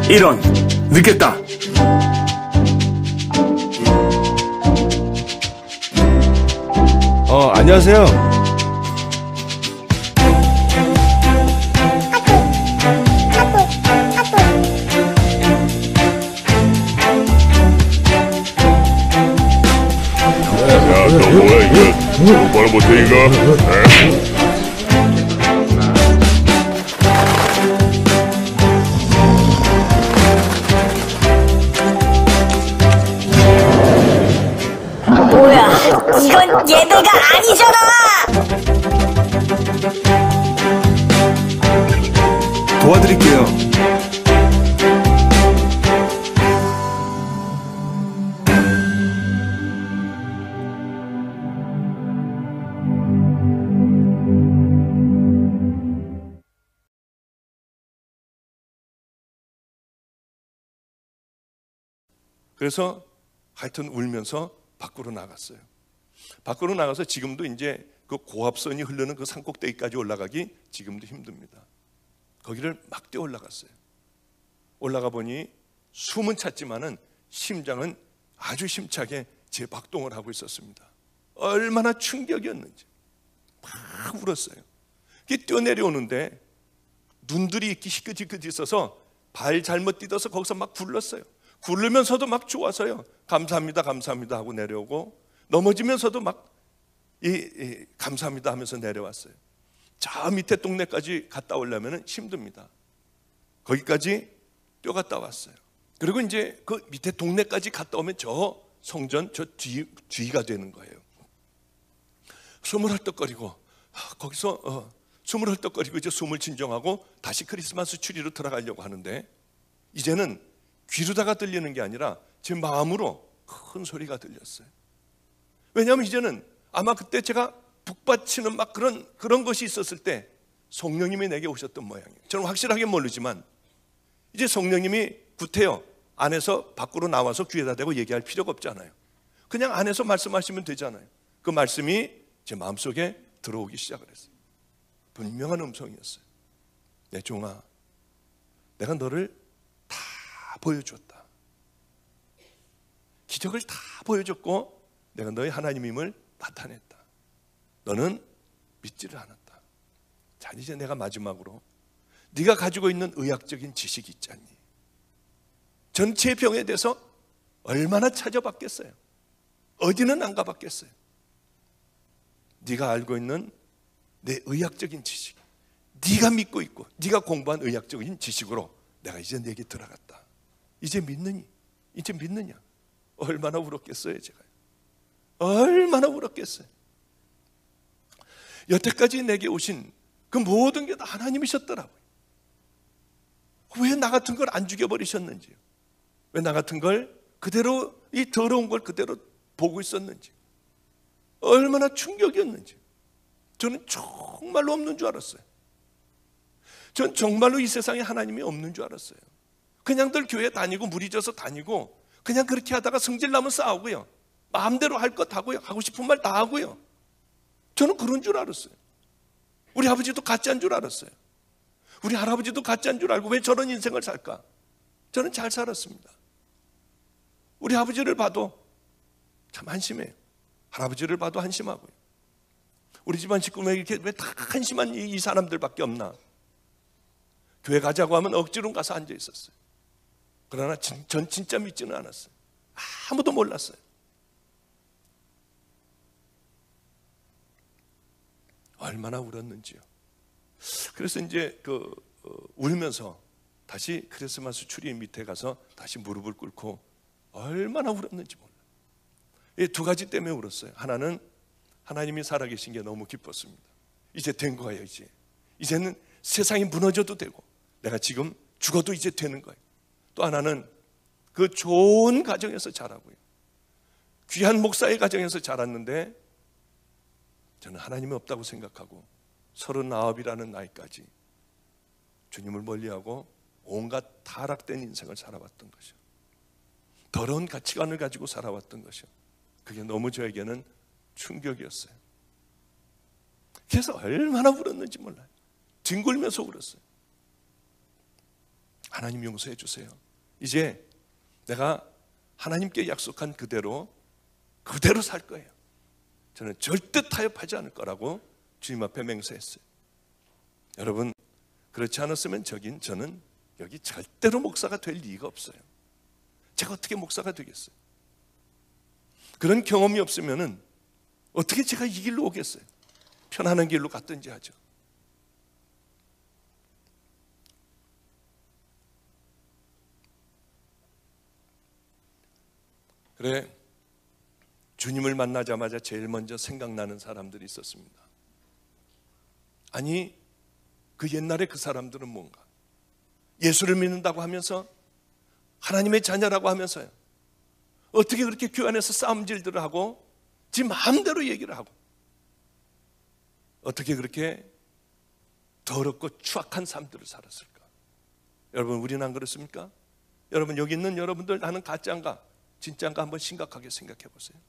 이런, 늦겠다. 안녕하세요. 야, 너 뭐야 이거? 똑바로 못해 이거? 뭐야, 이건 예배가 아니잖아! 도와드릴게요. 그래서 하여튼 울면서 밖으로 나갔어요. 밖으로 나가서 지금도 이제 그 고압선이 흐르는 그 산꼭대기까지 올라가기 지금도 힘듭니다. 거기를 막 뛰어 올라갔어요. 올라가 보니 숨은 찼지만은 심장은 아주 힘차게 재박동을 하고 있었습니다. 얼마나 충격이었는지 막 울었어요. 뛰어내려오는데 눈들이 이렇게 희끗희끗 있어서 발 잘못 디뎌서 거기서 막 굴렀어요. 굴르면서도 막 좋아서요. 감사합니다, 감사합니다 하고 내려오고, 넘어지면서도 막 감사합니다 하면서 내려왔어요. 저 밑에 동네까지 갔다 오려면 힘듭니다. 거기까지 뛰어갔다 왔어요. 그리고 이제 그 밑에 동네까지 갔다 오면 저 성전 저 뒤가 되는 거예요. 숨을 헐떡거리고 거기서 숨을 헐떡거리고 이제 숨을 진정하고 다시 크리스마스 추리로 들어가려고 하는데, 이제는 귀로다가 들리는 게 아니라 제 마음으로 큰 소리가 들렸어요. 왜냐하면 이제는 아마 그때 제가 북받치는 막 그런 것이 있었을 때 성령님이 내게 오셨던 모양이에요. 저는 확실하게 모르지만 이제 성령님이 구태여 안에서 밖으로 나와서 귀에다 대고 얘기할 필요가 없잖아요. 그냥 안에서 말씀하시면 되잖아요. 그 말씀이 제 마음속에 들어오기 시작을 했어요. 분명한 음성이었어요. 내 종아, 내가 너를 다 보여줬다. 기적을 다 보여줬고 내가 너의 하나님임을 나타냈다. 너는 믿지를 않았다. 자, 이제 내가 마지막으로 네가 가지고 있는 의학적인 지식이 있잖니. 전체 병에 대해서 얼마나 찾아봤겠어요? 어디는 안 가봤겠어요? 네가 알고 있는 내 의학적인 지식, 네가 믿고 있고 네가 공부한 의학적인 지식으로 내가 이제 내게 들어갔다. 이제 믿느니? 이제 믿느냐? 얼마나 울었겠어요, 제가. 얼마나 울었겠어요. 여태까지 내게 오신 그 모든 게 다 하나님이셨더라고요. 왜 나 같은 걸 안 죽여버리셨는지요? 왜 나 같은 걸 그대로, 이 더러운 걸 그대로 보고 있었는지, 얼마나 충격이었는지. 저는 정말로 없는 줄 알았어요. 전 정말로 이 세상에 하나님이 없는 줄 알았어요. 그냥들 교회 다니고 무리져서 다니고 그냥 그렇게 하다가 성질 나면 싸우고요, 마음대로 할 것 하고요, 하고 싶은 말 다 하고요. 저는 그런 줄 알았어요. 우리 아버지도 가짜인 줄 알았어요. 우리 할아버지도 가짜인 줄 알고 왜 저런 인생을 살까? 저는 잘 살았습니다. 우리 아버지를 봐도 참 한심해요. 할아버지를 봐도 한심하고요. 우리 집안 식구는 이렇게 왜 다 한심한 이 사람들밖에 없나? 교회 가자고 하면 억지로 가서 앉아 있었어요. 그러나 전 진짜 믿지는 않았어요. 아무도 몰랐어요. 얼마나 울었는지요. 그래서 이제 울면서 다시 크리스마스 추리 밑에 가서 다시 무릎을 꿇고 얼마나 울었는지 몰라요. 이 두 가지 때문에 울었어요. 하나는 하나님이 살아계신 게 너무 기뻤습니다. 이제 된 거예요. 이제는 세상이 무너져도 되고 내가 지금 죽어도 이제 되는 거예요. 또 하나는 그 좋은 가정에서 자라고요, 귀한 목사의 가정에서 자랐는데 저는 하나님이 없다고 생각하고 39이라는 나이까지 주님을 멀리하고 온갖 타락된 인생을 살아왔던 것이요, 더러운 가치관을 가지고 살아왔던 것이요. 그게 너무 저에게는 충격이었어요. 그래서 얼마나 울었는지 몰라요. 뒹굴면서 울었어요. 하나님 용서해 주세요. 이제 내가 하나님께 약속한 그대로 살 거예요. 저는 절대 타협하지 않을 거라고 주님 앞에 맹세했어요. 여러분, 그렇지 않았으면 저는 여기 절대로 목사가 될 리가 없어요. 제가 어떻게 목사가 되겠어요? 그런 경험이 없으면은 어떻게 제가 이 길로 오겠어요? 편안한 길로 갔든지 하죠. 그래, 주님을 만나자마자 제일 먼저 생각나는 사람들이 있었습니다. 아니, 그 옛날에 그 사람들은 뭔가 예수를 믿는다고 하면서 하나님의 자녀라고 하면서요, 어떻게 그렇게 교회 안에서 싸움질들을 하고 지 마음대로 얘기를 하고 어떻게 그렇게 더럽고 추악한 삶들을 살았을까? 여러분, 우리는 안 그렇습니까? 여러분, 여기 있는 여러분들, 나는 가짜인가 진짜인가 한번 심각하게 생각해 보세요.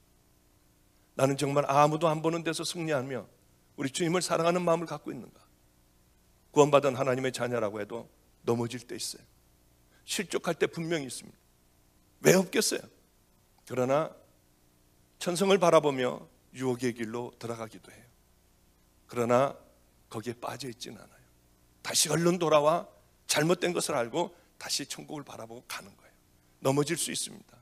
나는 정말 아무도 안 보는 데서 승리하며 우리 주님을 사랑하는 마음을 갖고 있는가? 구원받은 하나님의 자녀라고 해도 넘어질 때 있어요. 실족할 때 분명히 있습니다. 왜 없겠어요? 그러나 천성을 바라보며 유혹의 길로 들어가기도 해요. 그러나 거기에 빠져 있지는 않아요. 다시 얼른 돌아와 잘못된 것을 알고 다시 천국을 바라보고 가는 거예요. 넘어질 수 있습니다.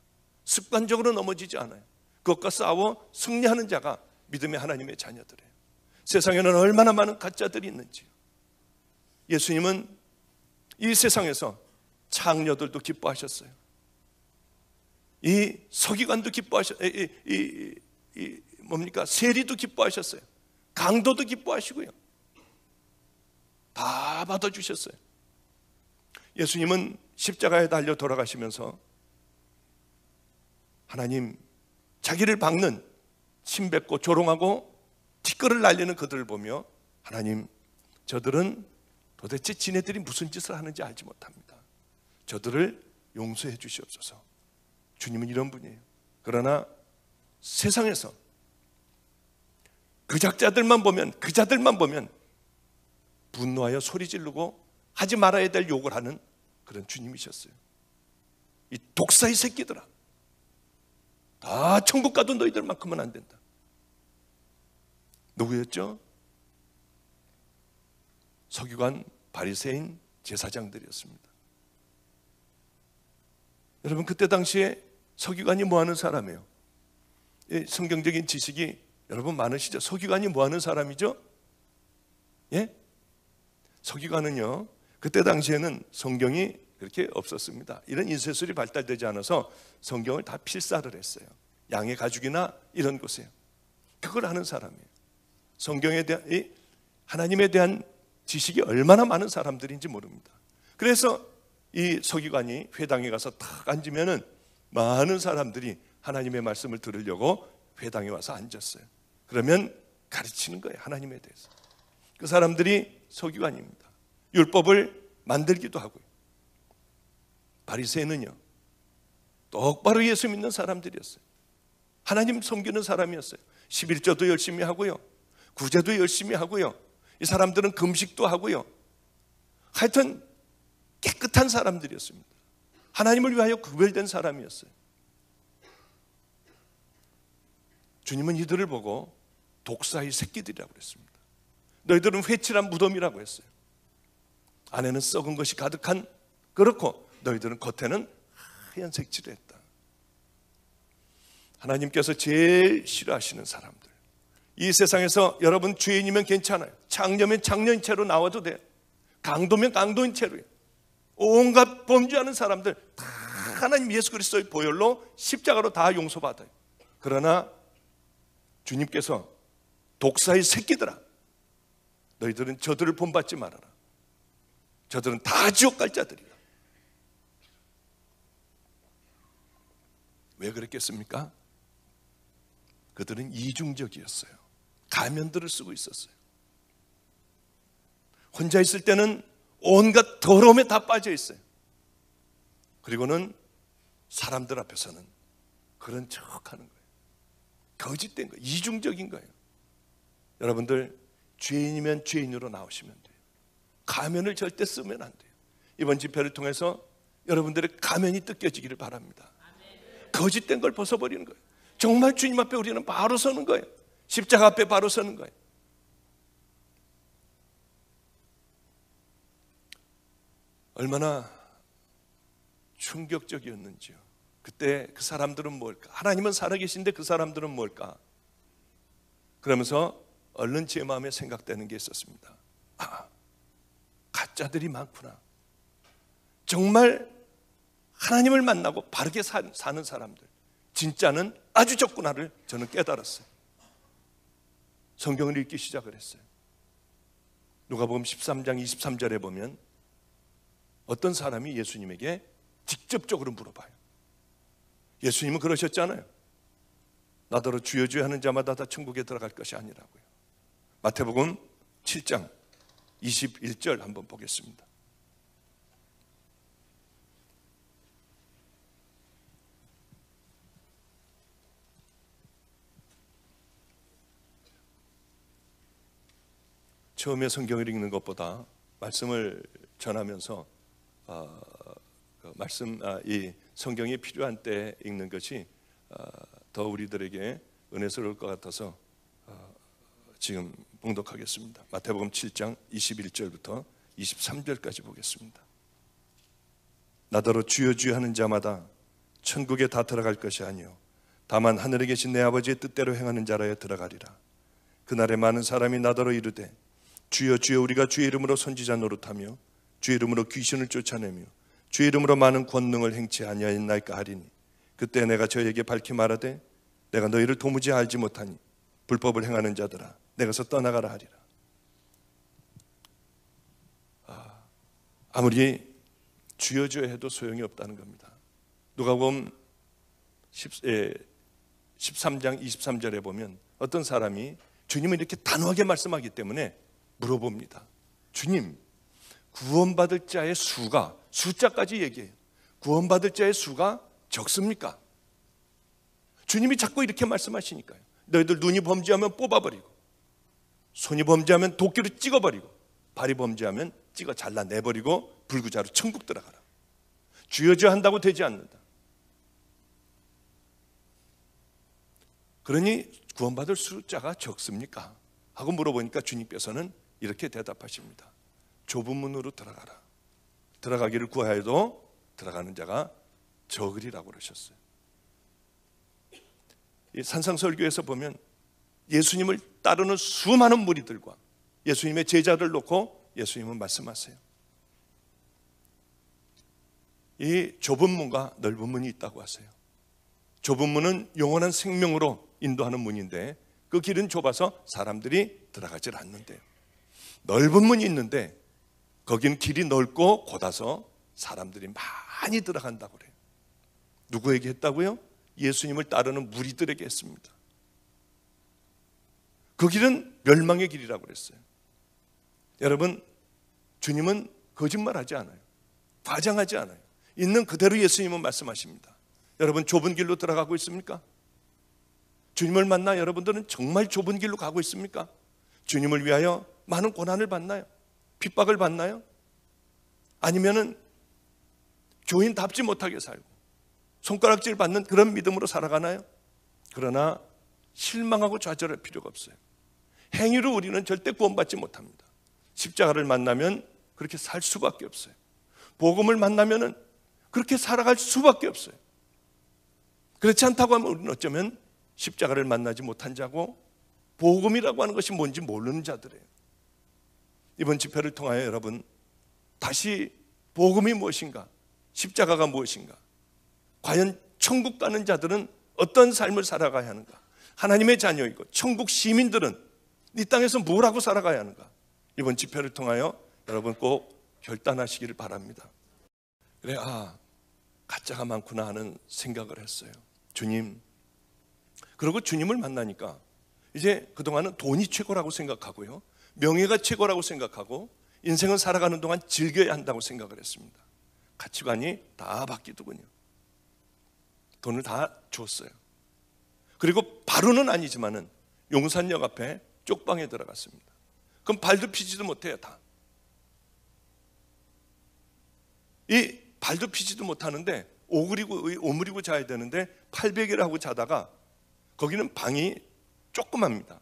습관적으로 넘어지지 않아요. 그것과 싸워 승리하는 자가 믿음의 하나님의 자녀들이에요. 세상에는 얼마나 많은 가짜들이 있는지요. 예수님은 이 세상에서 창녀들도 기뻐하셨어요. 이 서기관도 기뻐하셨어요. 세리도 기뻐하셨어요. 강도도 기뻐하시고요. 다 받아주셨어요. 예수님은 십자가에 달려 돌아가시면서 하나님, 자기를 박는 침뱉고 조롱하고 티끌을 날리는 그들을 보며 하나님, 저들은 도대체 지네들이 무슨 짓을 하는지 알지 못합니다. 저들을 용서해 주시옵소서. 주님은 이런 분이에요. 그러나 세상에서 그 자들만 보면 분노하여 소리 지르고 하지 말아야 될 욕을 하는 그런 주님이셨어요. 이 독사의 새끼들아, 다 천국 가도 너희들만큼은 안 된다. 누구였죠? 서기관, 바리새인, 제사장들이었습니다. 여러분, 그때 당시에 서기관이 뭐 하는 사람이에요? 성경적인 지식이 여러분 많으시죠? 서기관이 뭐 하는 사람이죠? 예? 서기관은요, 그때 당시에는 성경이 그렇게 없었습니다. 이런 인쇄술이 발달되지 않아서 성경을 다 필사를 했어요. 양의 가죽이나 이런 곳에요. 그걸 하는 사람이에요. 성경에 대한, 하나님에 대한 지식이 얼마나 많은 사람들인지 모릅니다. 그래서 이 서기관이 회당에 가서 탁 앉으면은 많은 사람들이 하나님의 말씀을 들으려고 회당에 와서 앉았어요. 그러면 가르치는 거예요, 하나님에 대해서. 그 사람들이 서기관입니다. 율법을 만들기도 하고요. 바리새인은요, 똑바로 예수 믿는 사람들이었어요. 하나님 섬기는 사람이었어요. 11조도 열심히 하고요, 구제도 열심히 하고요, 이 사람들은 금식도 하고요. 하여튼 깨끗한 사람들이었습니다. 하나님을 위하여 구별된 사람이었어요. 주님은 이들을 보고 독사의 새끼들이라고 그랬습니다. 너희들은 회칠한 무덤이라고 했어요. 안에는 썩은 것이 가득한, 그렇고 너희들은 겉에는 하얀 색칠을 했다. 하나님께서 제일 싫어하시는 사람들, 이 세상에서 여러분 죄인이면 괜찮아요. 창녀면 창녀인 채로 나와도 돼요. 강도면 강도인 채로요. 온갖 범죄하는 사람들 다 하나님 예수 그리스도의 보혈로 십자가로 다 용서받아요. 그러나 주님께서 독사의 새끼들아, 너희들은 저들을 본받지 말아라. 저들은 다 지옥 갈 자들이야. 왜 그랬겠습니까? 그들은 이중적이었어요. 가면들을 쓰고 있었어요. 혼자 있을 때는 온갖 더러움에 다 빠져 있어요. 그리고는 사람들 앞에서는 그런 척 하는 거예요. 거짓된 거예요. 이중적인 거예요. 여러분들, 죄인이면 죄인으로 나오시면 돼요. 가면을 절대 쓰면 안 돼요. 이번 집회를 통해서 여러분들의 가면이 뜯겨지기를 바랍니다. 거짓된 걸 벗어버리는 거예요. 정말 주님 앞에 우리는 바로 서는 거예요. 십자가 앞에 바로 서는 거예요. 얼마나 충격적이었는지요. 그때 그 사람들은 뭘까? 하나님은 살아계신데 그 사람들은 뭘까? 그러면서 얼른 제 마음에 생각되는 게 있었습니다. 아, 가짜들이 많구나. 정말 하나님을 만나고 바르게 사는 사람들, 진짜는 아주 적구나를 저는 깨달았어요. 성경을 읽기 시작을 했어요. 누가복음 13장 23절에 보면 어떤 사람이 예수님에게 직접적으로 물어봐요. 예수님은 그러셨잖아요. 나더러 주여 주여 하는 자마다 다 천국에 들어갈 것이 아니라고요. 마태복음 7장 21절 한번 보겠습니다. 처음에 성경을 읽는 것보다 말씀을 전하면서 이 성경이 필요한 때 읽는 것이 더 우리들에게 은혜스러울 것 같아서 지금 봉독하겠습니다. 마태복음 7장 21절부터 23절까지 보겠습니다. 나더러 주여 주여 하는 자마다 천국에 다 들어갈 것이 아니요 다만 하늘에 계신 내 아버지의 뜻대로 행하는 자라야 들어가리라. 그날에 많은 사람이 나더러 이르되 주여 주여 우리가 주의 이름으로 선지자 노릇하며 주의 이름으로 귀신을 쫓아내며 주의 이름으로 많은 권능을 행치 아니하였나이까 하리니 그때 내가 저에게 밝히 말하되 내가 너희를 도무지 알지 못하니 불법을 행하는 자들아 내가서 떠나가라 하리라. 아무리 주여 주여 해도 소용이 없다는 겁니다. 누가복음 13장 23절에 보면 어떤 사람이 주님은 이렇게 단호하게 말씀하기 때문에 물어봅니다. 주님, 구원받을 자의 수가, 숫자까지 얘기해요. 구원받을 자의 수가 적습니까? 주님이 자꾸 이렇게 말씀하시니까요. 너희들 눈이 범죄하면 뽑아버리고 손이 범죄하면 도끼로 찍어버리고 발이 범죄하면 찍어 잘라내버리고 불구자로 천국 들어가라. 주여 주여 한다고 되지 않는다. 그러니 구원받을 숫자가 적습니까? 하고 물어보니까 주님께서는 이렇게 대답하십니다. 좁은 문으로 들어가라. 들어가기를 구하여도 들어가는 자가 적으리라고 그러셨어요. 이 산상설교에서 보면 예수님을 따르는 수많은 무리들과 예수님의 제자를 놓고 예수님은 말씀하세요. 이 좁은 문과 넓은 문이 있다고 하세요. 좁은 문은 영원한 생명으로 인도하는 문인데 그 길은 좁아서 사람들이 들어가질 않는데요. 넓은 문이 있는데 거긴 길이 넓고 곧아서 사람들이 많이 들어간다고 그래요. 누구에게 했다고요? 예수님을 따르는 무리들에게 했습니다. 그 길은 멸망의 길이라고 그랬어요. 여러분, 주님은 거짓말하지 않아요. 과장하지 않아요. 있는 그대로 예수님은 말씀하십니다. 여러분, 좁은 길로 들어가고 있습니까? 주님을 만나 여러분들은 정말 좁은 길로 가고 있습니까? 주님을 위하여 많은 고난을 받나요? 핍박을 받나요? 아니면은 교인답지 못하게 살고 손가락질 받는 그런 믿음으로 살아가나요? 그러나 실망하고 좌절할 필요가 없어요. 행위로 우리는 절대 구원받지 못합니다. 십자가를 만나면 그렇게 살 수밖에 없어요. 복음을 만나면은 그렇게 살아갈 수밖에 없어요. 그렇지 않다고 하면 우리는 어쩌면 십자가를 만나지 못한 자고 복음이라고 하는 것이 뭔지 모르는 자들이에요. 이번 집회를 통하여 여러분 다시 복음이 무엇인가, 십자가가 무엇인가, 과연 천국 가는 자들은 어떤 삶을 살아가야 하는가, 하나님의 자녀이고 천국 시민들은 이 땅에서 뭘 하고 살아가야 하는가, 이번 집회를 통하여 여러분 꼭 결단하시기를 바랍니다. 그래, 가짜가 많구나 하는 생각을 했어요. 주님, 그리고 주님을 만나니까 이제 그동안은 돈이 최고라고 생각하고요, 명예가 최고라고 생각하고 인생을 살아가는 동안 즐겨야 한다고 생각을 했습니다. 가치관이 다 바뀌더군요. 돈을 다 줬어요. 그리고 바로는 아니지만은 용산역 앞에 쪽방에 들어갔습니다. 그럼 발도 피지도 못해요. 다 이 발도 피지도 못하는데 오므리고 자야 되는데 팔베개를 하고 자다가 거기는 방이 조그맣니다.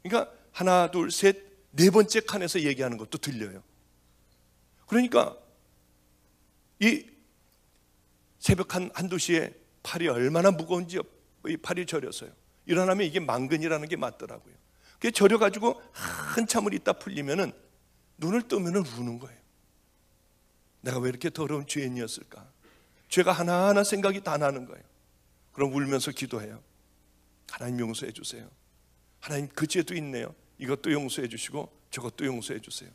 그러니까 하나, 둘, 셋, 네 번째 칸에서 얘기하는 것도 들려요. 그러니까 이 새벽 한두 시에 팔이 얼마나 무거운지 이 팔이 저려서요. 일어나면 이게 망근이라는 게 맞더라고요. 그게 저려가지고 한참을 있다 풀리면은 눈을 뜨면은 우는 거예요. 내가 왜 이렇게 더러운 죄인이었을까? 죄가 하나하나 생각이 다 나는 거예요. 그럼 울면서 기도해요. 하나님 용서해 주세요. 하나님 그 죄도 있네요. 이것도 용서해 주시고 저것도 용서해 주세요.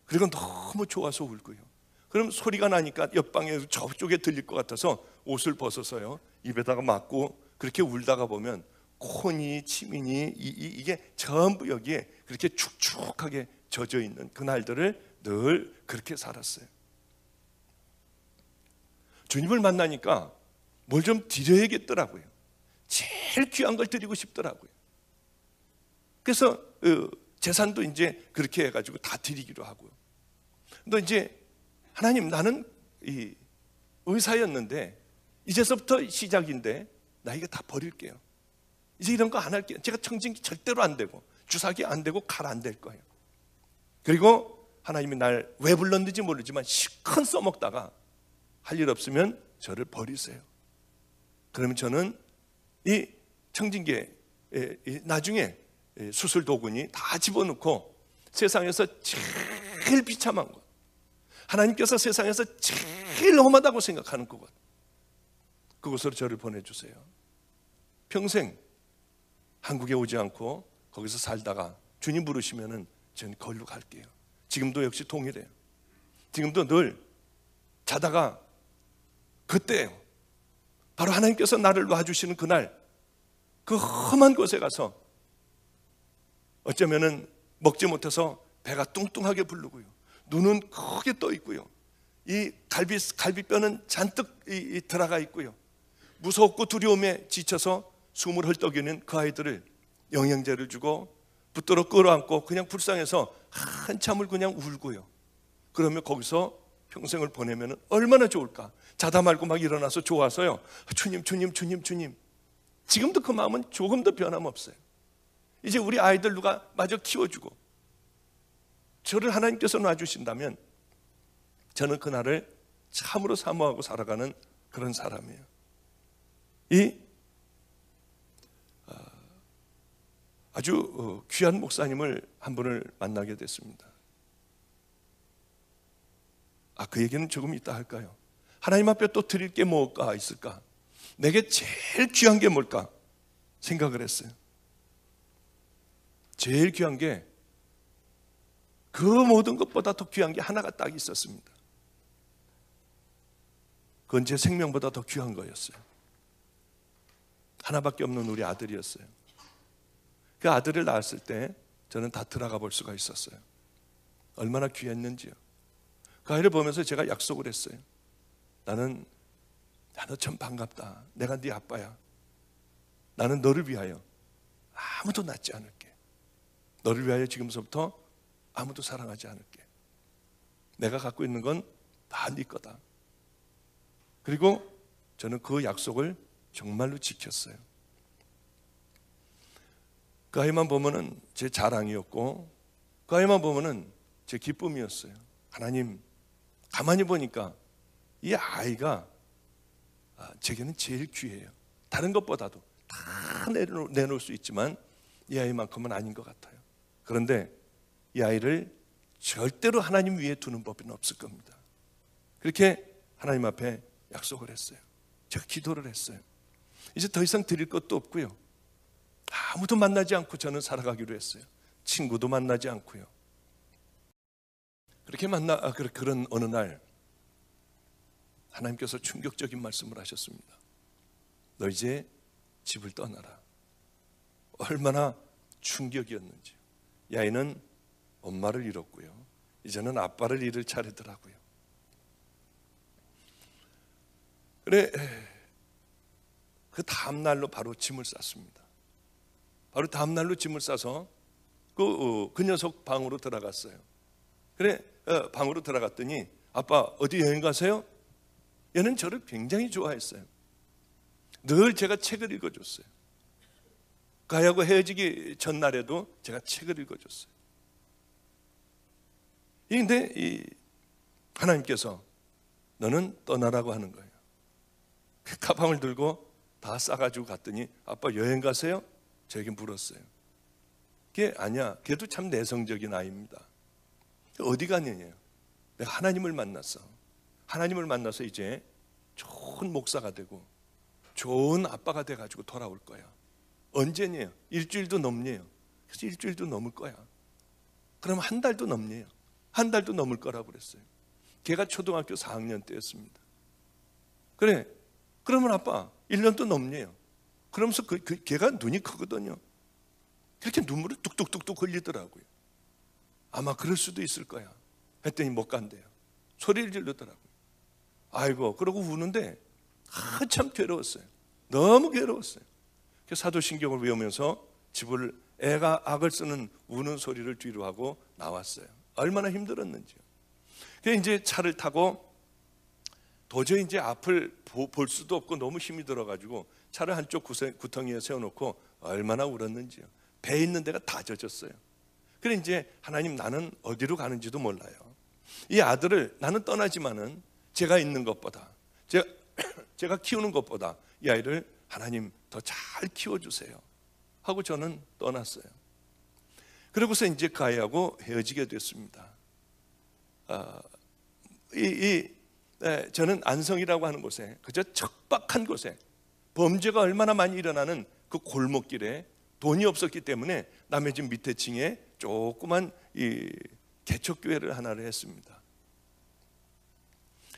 그리고 너무 좋아서 울고요. 그럼 소리가 나니까 옆방에서 저쪽에 들릴 것 같아서 옷을 벗어서요 입에다가 맞고 그렇게 울다가 보면 콘이 치민이 이게 전부 여기에 그렇게 축축하게 젖어 있는 그날들을 늘 그렇게 살았어요. 주님을 만나니까 뭘 좀 드려야겠더라고요. 제일 귀한 걸 드리고 싶더라고요. 그래서 재산도 이제 그렇게 해가지고 다 드리기로 하고요. 또 이제 하나님, 나는 이 의사였는데 이제서부터 시작인데 나 이거 다 버릴게요. 이제 이런 거 안 할게요. 제가 청진기 절대로 안 되고 주사기 안 되고 칼 안 될 거예요. 그리고 하나님이 날 왜 불렀는지 모르지만 실컷 써먹다가 할 일 없으면 저를 버리세요. 그러면 저는 이 청진기에 나중에 수술 도구니 다 집어넣고 세상에서 제일 비참한 것, 하나님께서 세상에서 제일 험하다고 생각하는 그곳으로 저를 보내주세요. 평생 한국에 오지 않고 거기서 살다가 주님 부르시면은 저는 거기로 갈게요. 지금도 역시 동일해요. 지금도 늘 자다가 그때예요. 바로 하나님께서 나를 놔주시는 그날 그 험한 곳에 가서 어쩌면은 먹지 못해서 배가 뚱뚱하게 부르고요. 눈은 크게 떠 있고요. 이 갈비뼈는 잔뜩 들어가 있고요. 무섭고 두려움에 지쳐서 숨을 헐떡이는 그 아이들을 영양제를 주고 붙들어 끌어안고 그냥 불쌍해서 한참을 그냥 울고요. 그러면 거기서 평생을 보내면 얼마나 좋을까? 자다 말고 막 일어나서 좋아서요. 주님, 주님, 주님, 주님. 지금도 그 마음은 조금도 변함없어요. 이제 우리 아이들 누가 마저 키워주고 저를 하나님께서 놔주신다면 저는 그날을 참으로 사모하고 살아가는 그런 사람이에요. 아주 귀한 목사님을 한 분을 만나게 됐습니다. 그 얘기는 조금 이따 할까요? 하나님 앞에 또 드릴 게 뭐가 있을까? 내게 제일 귀한 게 뭘까? 생각을 했어요. 제일 귀한 게 그 모든 것보다 더 귀한 게 하나가 딱 있었습니다. 그건 제 생명보다 더 귀한 거였어요. 하나밖에 없는 우리 아들이었어요. 그 아들을 낳았을 때 저는 다 들어가 볼 수가 있었어요. 얼마나 귀했는지요. 그 아이를 보면서 제가 약속을 했어요. 나는 너 참 반갑다. 내가 네 아빠야. 나는 너를 위하여 아무도 낳지 않을게. 너를 위하여 지금서부터 아무도 사랑하지 않을게. 내가 갖고 있는 건 다 네 거다. 그리고 저는 그 약속을 정말로 지켰어요. 그 아이만 보면은 제 자랑이었고 그 아이만 보면은 제 기쁨이었어요. 하나님, 가만히 보니까 이 아이가 제게는 제일 귀해요. 다른 것보다도 다 내놓을 수 있지만 이 아이만큼은 아닌 것 같아요. 그런데 이 아이를 절대로 하나님 위에 두는 법은 없을 겁니다. 그렇게 하나님 앞에 약속을 했어요. 제가 기도를 했어요. 이제 더 이상 드릴 것도 없고요. 아무도 만나지 않고 저는 살아가기로 했어요. 친구도 만나지 않고요. 그렇게 그런 어느 날 하나님께서 충격적인 말씀을 하셨습니다. 너 이제 집을 떠나라. 얼마나 충격이었는지. 이 아이는 엄마를 잃었고요. 이제는 아빠를 잃을 차례더라고요. 그래, 그 다음 날로 바로 짐을 쌌습니다. 바로 다음 날로 짐을 싸서 그 녀석 방으로 들어갔어요. 그래, 방으로 들어갔더니 아빠 어디 여행 가세요? 얘는 저를 굉장히 좋아했어요. 늘 제가 책을 읽어줬어요. 가야하고 헤어지기 전날에도 제가 책을 읽어줬어요. 그런데 하나님께서 너는 떠나라고 하는 거예요. 가방을 들고 다 싸가지고 갔더니 아빠 여행 가세요? 저에게 물었어요. 그게 아니야. 걔도 참 내성적인 아이입니다. 어디 가느냐요? 내가 하나님을 만났어. 하나님을 만나서 이제 좋은 목사가 되고 좋은 아빠가 돼가지고 돌아올 거야. 언제냐요? 일주일도 넘네요. 그래서 일주일도 넘을 거야. 그럼 한 달도 넘네요. 한 달도 넘을 거라고 그랬어요. 걔가 초등학교 4학년 때였습니다. 그래, 그러면 아빠 1년도 넘네요. 그러면서 걔가 눈이 크거든요. 그렇게 눈물을 뚝뚝뚝뚝 흘리더라고요. 아마 그럴 수도 있을 거야 했더니 못 간대요. 소리를 지르더라고요. 아이고, 그러고 우는데 한참 괴로웠어요. 너무 괴로웠어요. 그래서 사도신경을 외우면서 집을 애가 악을 쓰는 우는 소리를 뒤로 하고 나왔어요. 얼마나 힘들었는지요. 그래서 이제 차를 타고 도저히 이제 앞을 볼 수도 없고 너무 힘이 들어가지고 차를 한쪽 구덩이에 세워놓고 얼마나 울었는지요. 배 있는 데가 다 젖었어요. 그래 이제 하나님 나는 어디로 가는지도 몰라요. 이 아들을 나는 떠나지만은 제가 있는 것보다 제가 키우는 것보다 이 아이를 하나님 더 잘 키워주세요 하고 저는 떠났어요. 그러고서 이제 그 아이하고 헤어지게 됐습니다. 저는 안성이라고 하는 곳에 그저 척박한 곳에 범죄가 얼마나 많이 일어나는 그 골목길에 돈이 없었기 때문에 남의 집 밑에 층에 조그만 이 개척교회를 하나를 했습니다.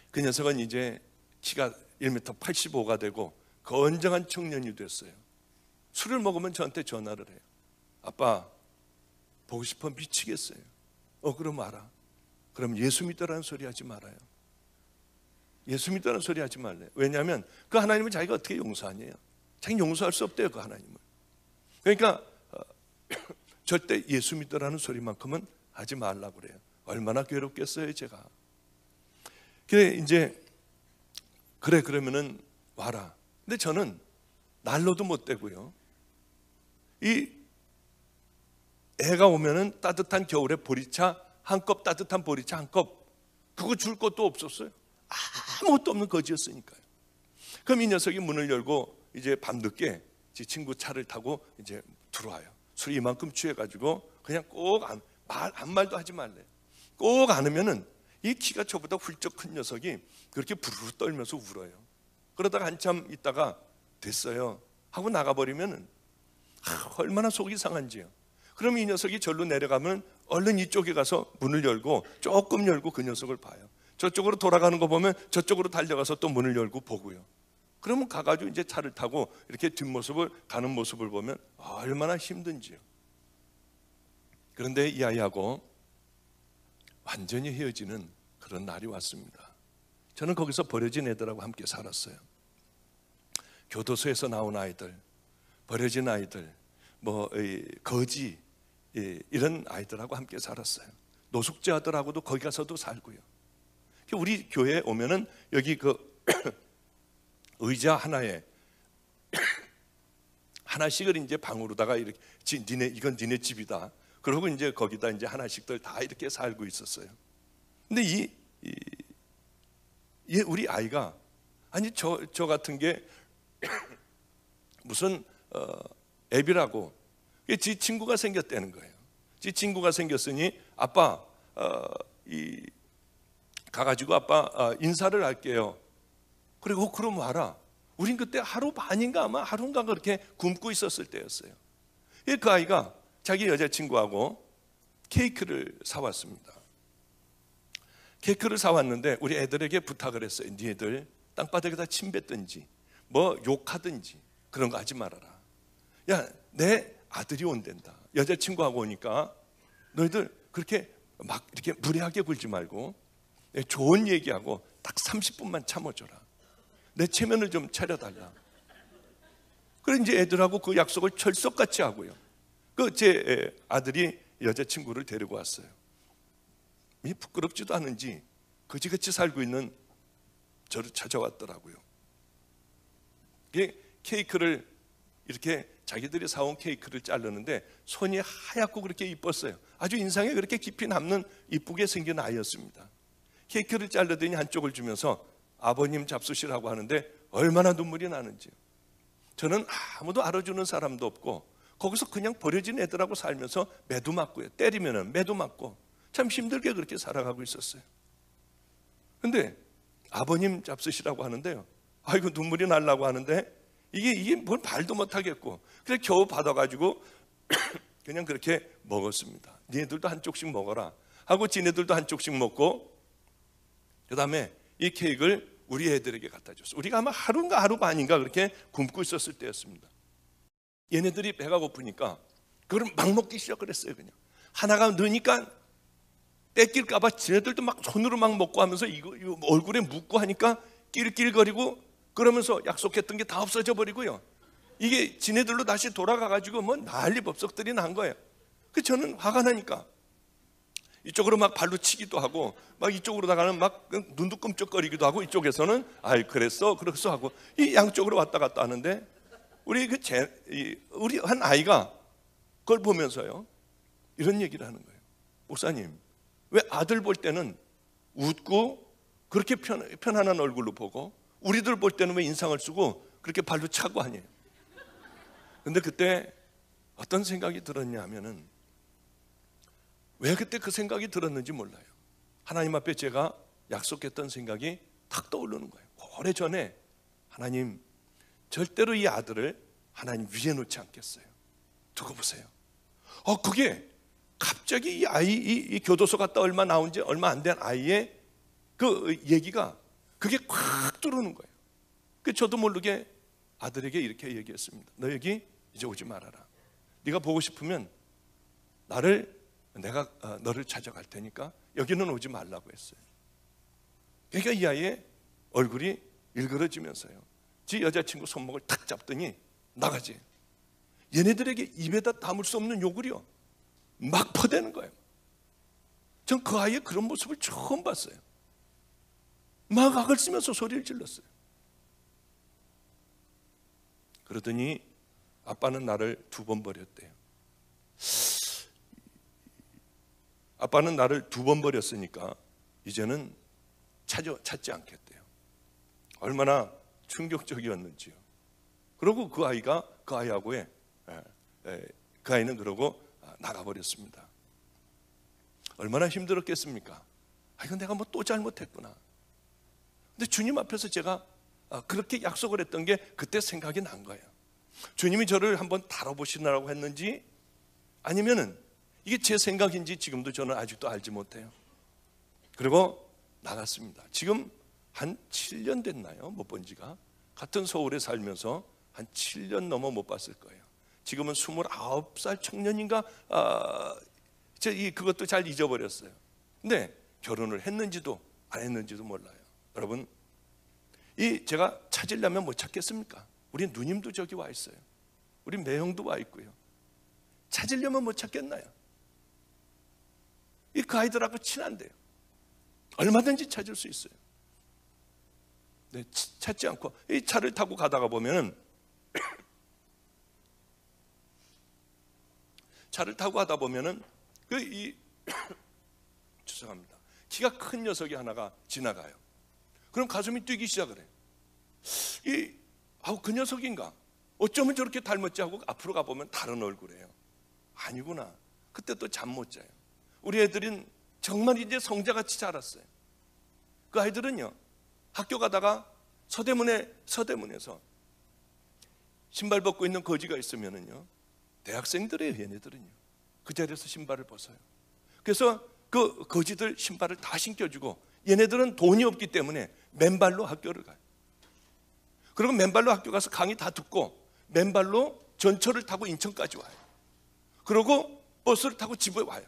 그 녀석은 이제 키가 1m 85가 되고 건장한 청년이 됐어요. 술을 먹으면 저한테 전화를 해요. 아빠 보고 싶어 미치겠어요. 그럼 알아. 그럼 예수 믿으라는 소리 하지 말아요. 예수 믿으라는 소리 하지 말래요. 왜냐하면 그 하나님은 자기가 어떻게 용서하냐요. 자기 용서할 수 없대요, 그 하나님은. 그러니까 절대 예수 믿으라는 소리만큼은 하지 말라고 그래요. 얼마나 괴롭겠어요, 제가. 그래 이제 그래 그러면은 와라. 근데 저는 난로도 못 대고요. 이 애가 오면은 따뜻한 겨울에 보리차 한 컵, 따뜻한 보리차 한 컵, 그거 줄 것도 없었어요. 아무것도 없는 거지였으니까요. 그럼 이 녀석이 문을 열고 이제 밤늦게 제 친구 차를 타고 이제 들어와요. 술 이만큼 취해가지고 그냥 꼭 아무 말도 하지 말래. 꼭 안으면은 이 키가 저보다 훌쩍 큰 녀석이 그렇게 부르르 떨면서 울어요. 그러다가 한참 있다가 됐어요 하고 나가버리면은 얼마나 속이 상한지요. 그럼 이 녀석이 절로 내려가면 얼른 이쪽에 가서 문을 열고 조금 열고 그 녀석을 봐요. 저쪽으로 돌아가는 거 보면 저쪽으로 달려가서 또 문을 열고 보고요. 그러면 가가지고 이제 차를 타고 이렇게 뒷모습을 가는 모습을 보면 얼마나 힘든지요. 그런데 이 아이하고 완전히 헤어지는 그런 날이 왔습니다. 저는 거기서 버려진 애들하고 함께 살았어요. 교도소에서 나온 아이들, 버려진 아이들, 거지 이런 아이들하고 함께 살았어요. 노숙자 아들하고도 거기 가서도 살고요. 우리 교회에 오면은 여기 그 의자 하나에 하나씩을 이제 방으로다가 이렇게 이건 니네 집이다. 그러고 이제 거기다 이제 하나씩들 다 이렇게 살고 있었어요. 근데 우리 아이가 아니 저 같은 게 무슨 애비라고 지 친구가 생겼다는 거예요. 지 친구가 생겼으니 아빠 가가지고 아빠 인사를 할게요. 그리고 그럼 와라. 우린 그때 하루 반인가 아마 하루인가 그렇게 굶고 있었을 때였어요. 그 아이가 자기 여자친구하고 케이크를 사왔습니다. 케이크를 사왔는데 우리 애들에게 부탁을 했어요. 니네들 땅바닥에다 침 뱉든지 욕하든지 그런 거 하지 말아라. 야, 내 아들이 온댄다. 여자친구하고 오니까 너희들 그렇게 막 이렇게 무례하게 굴지 말고 좋은 얘기하고 딱 30분만 참아줘라. 내 체면을 좀 차려달라. 그래 이제 애들하고 그 약속을 철석같이 하고요. 제 아들이 여자친구를 데리고 왔어요. 부끄럽지도 않은지 거지같이 살고 있는 저를 찾아왔더라고요. 이게 케이크를 이렇게 자기들이 사온 케이크를 자르는데 손이 하얗고 그렇게 이뻤어요. 아주 인상에 그렇게 깊이 남는 이쁘게 생긴 아이였습니다. 케이크를 자르더니 한쪽을 주면서 아버님 잡수시라고 하는데 얼마나 눈물이 나는지요. 저는 아무도 알아주는 사람도 없고 거기서 그냥 버려진 애들하고 살면서 매도 맞고요. 때리면은 매도 맞고 참 힘들게 그렇게 살아가고 있었어요. 근데 아버님 잡수시라고 하는데요. 아이고 눈물이 나려고 하는데 이게 뭘 말도 못하겠고 그래서 겨우 받아가지고 그냥 그렇게 먹었습니다. 니네들도 한쪽씩 먹어라 하고 지네들도 한쪽씩 먹고 그 다음에 이 케이크를 우리 애들에게 갖다 줬어요. 우리가 아마 하루인가 하루 반인가 그렇게 굶고 있었을 때였습니다. 얘네들이 배가 고프니까 그걸 막 먹기 시작을 했어요. 그냥 하나가 넣으니까 뺏길까봐 지네들도 막 손으로 막 먹고 하면서 이거 얼굴에 묻고 하니까 낄낄거리고 그러면서 약속했던 게 다 없어져 버리고요. 이게 지네들로 다시 돌아가가지고 뭐 난리 법석들이 난 거예요. 그 저는 화가 나니까 이쪽으로 막 발로 치기도 하고 막 이쪽으로다가는 막 눈도 끔쩍거리기도 하고 이쪽에서는 아이 그랬어 하고 이 양쪽으로 왔다 갔다 하는데 우리 우리 한 아이가 그걸 보면서요 이런 얘기를 하는 거예요. 목사님 왜 아들 볼 때는 웃고 그렇게 편안한 얼굴로 보고 우리들 볼 때는 왜 인상을 쓰고 그렇게 발로 차고 하냐. 근데 그때 어떤 생각이 들었냐 하면은 왜 그때 그 생각이 들었는지 몰라요. 하나님 앞에 제가 약속했던 생각이 탁 떠오르는 거예요. 오래전에 하나님 절대로 이 아들을 하나님 위에 놓지 않겠어요. 두고 보세요. 그게 갑자기 이 아이 이 교도소 갔다 나온 지 얼마 안 된 아이의 그 얘기가 그게 콱 들어오는 거예요. 그 저도 모르게 아들에게 이렇게 얘기했습니다. 너 여기 이제 오지 말아라. 네가 보고 싶으면 내가 너를 찾아갈 테니까 여기는 오지 말라고 했어요. 그러니까 이 아이의 얼굴이 일그러지면서요. 지 여자친구 손목을 탁 잡더니 나가지. 얘네들에게 입에다 담을 수 없는 욕을요. 막 퍼대는 거예요. 전 그 아이의 그런 모습을 처음 봤어요. 막 악을 쓰면서 소리를 질렀어요. 그러더니 아빠는 나를 2번 버렸대요. 아빠는 나를 2번 버렸으니까 이제는 찾지 않겠대요. 얼마나 충격적이었는지요. 그리고 그 아이하고의 그 아이는 그러고 나가버렸습니다. 얼마나 힘들었겠습니까? 이건 내가 뭐 또 잘못했구나. 근데 주님 앞에서 제가 그렇게 약속을 했던 게 그때 생각이 난 거예요. 주님이 저를 한번 다뤄보시느라고 했는지 아니면은 이게 제 생각인지 지금도 저는 아직도 알지 못해요. 그리고 나갔습니다. 지금 한 7년 됐나요? 못 본 지가. 같은 서울에 살면서 한 7년 넘어 못 봤을 거예요. 지금은 29살 청년인가 그것도 잘 잊어버렸어요. 근데 결혼을 했는지도 안 했는지도 몰라요. 여러분 제가 찾으려면 못 찾겠습니까? 우리 누님도 저기 와 있어요. 우리 매형도 와 있고요. 찾으려면 못 찾겠나요? 그 아이들하고 친한데요. 얼마든지 찾을 수 있어요. 네, 찾지 않고 이 차를 타고 가다가 보면은 죄송합니다. 키가 큰 녀석이 하나가 지나가요. 그럼 가슴이 뛰기 시작을 해요. 그 녀석인가? 어쩌면 저렇게 닮았지 하고 앞으로 가보면 다른 얼굴이에요. 아니구나. 그때 또 잠 못 자요. 우리 애들은 정말 이제 성자같이 자랐어요. 그 아이들은요, 학교 가다가 서대문에서 신발 벗고 있는 거지가 있으면은요, 대학생들이에요, 얘네들은요. 그 자리에서 신발을 벗어요. 그래서 그 거지들 신발을 다 신겨주고, 얘네들은 돈이 없기 때문에 맨발로 학교를 가요. 그리고 맨발로 학교 가서 강의 다 듣고 맨발로 전철을 타고 인천까지 와요. 그리고 버스를 타고 집에 와요.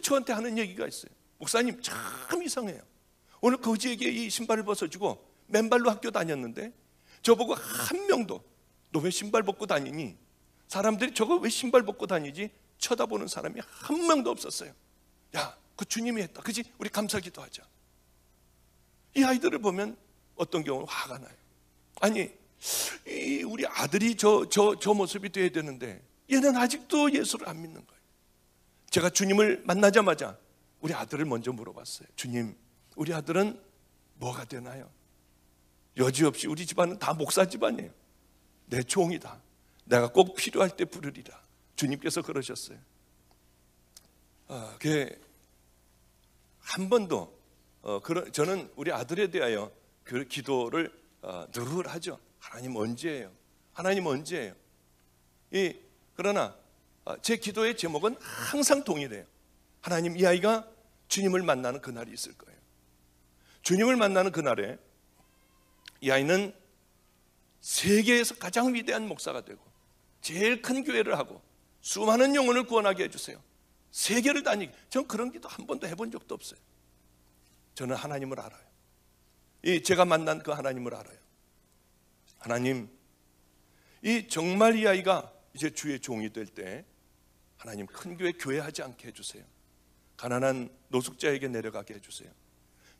저한테 하는 얘기가 있어요. 목사님 참 이상해요. 오늘 거지에게 이 신발을 벗어주고 맨발로 학교 다녔는데 저보고 한 명도 너 왜 신발 벗고 다니니? 사람들이 저거 왜 신발 벗고 다니지? 쳐다보는 사람이 한 명도 없었어요. 야, 그 주님이 했다. 그지? 우리 감사기도 하자. 이 아이들을 보면 어떤 경우는 화가 나요. 아니, 우리 아들이 저 모습이 돼야 되는데 얘는 아직도 예수를 안 믿는 거예요. 제가 주님을 만나자마자 우리 아들을 먼저 물어봤어요. 주님, 우리 아들은 뭐가 되나요? 여지없이 우리 집안은 다 목사 집안이에요. 내 종이다. 내가 꼭 필요할 때 부르리라. 주님께서 그러셨어요. 그게 한 번도 저는 우리 아들에 대하여 그 기도를 늘 하죠. 하나님 언제예요? 하나님 언제예요? 그러나 제 기도의 제목은 항상 동일해요. 하나님, 이 아이가 주님을 만나는 그날이 있을 거예요. 주님을 만나는 그날에 이 아이는 세계에서 가장 위대한 목사가 되고 제일 큰 교회를 하고 수많은 영혼을 구원하게 해주세요. 세계를 다니게. 전 그런 기도 한 번도 해본 적도 없어요. 저는 하나님을 알아요. 제가 만난 그 하나님을 알아요. 하나님, 정말 이 아이가 이제 주의 종이 될 때 하나님 큰 교회 하지 않게 해주세요. 가난한 노숙자에게 내려가게 해주세요.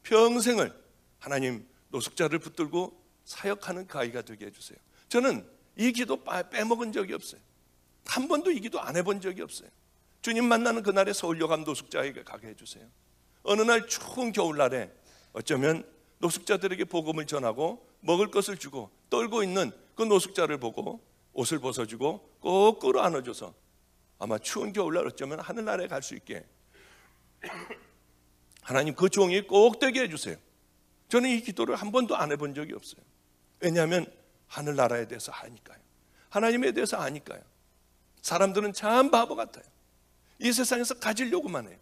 평생을 하나님 노숙자를 붙들고 사역하는 그 아이가 되게 해주세요. 저는 이 기도 빼먹은 적이 없어요. 한 번도 이 기도 안 해본 적이 없어요. 주님 만나는 그날에 서울여감 노숙자에게 가게 해주세요. 어느 날 추운 겨울날에 어쩌면 노숙자들에게 복음을 전하고 먹을 것을 주고 떨고 있는 그 노숙자를 보고 옷을 벗어주고 꼭 끌어안아줘서 아마 추운 겨울날 어쩌면 하늘나라에 갈 수 있게 하나님 그 종이 꼭 되게 해주세요. 저는 이 기도를 한 번도 안 해본 적이 없어요. 왜냐하면 하늘나라에 대해서 아니까요. 하나님에 대해서 아니까요. 사람들은 참 바보 같아요. 이 세상에서 가지려고만 해요.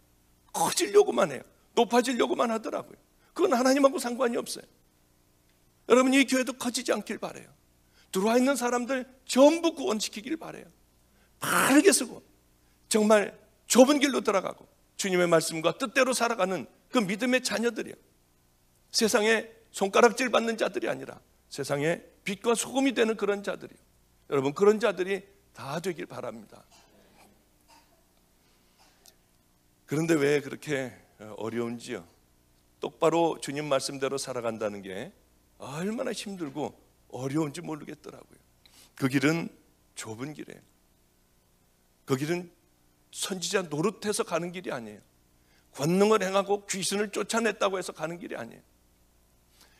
커지려고만 해요. 높아지려고만 하더라고요. 그건 하나님하고 상관이 없어요. 여러분, 이 교회도 커지지 않길 바라요. 들어와 있는 사람들 전부 구원시키길 바라요. 바르게 쓰고 정말 좁은 길로 들어가고 주님의 말씀과 뜻대로 살아가는 그 믿음의 자녀들이요. 세상에 손가락질 받는 자들이 아니라 세상에 빛과 소금이 되는 그런 자들이요. 여러분, 그런 자들이 다 되길 바랍니다. 그런데 왜 그렇게 어려운지요? 똑바로 주님 말씀대로 살아간다는 게 얼마나 힘들고 어려운지 모르겠더라고요. 그 길은 좁은 길이에요. 그 길은 선지자 노릇해서 가는 길이 아니에요. 권능을 행하고 귀신을 쫓아냈다고 해서 가는 길이 아니에요.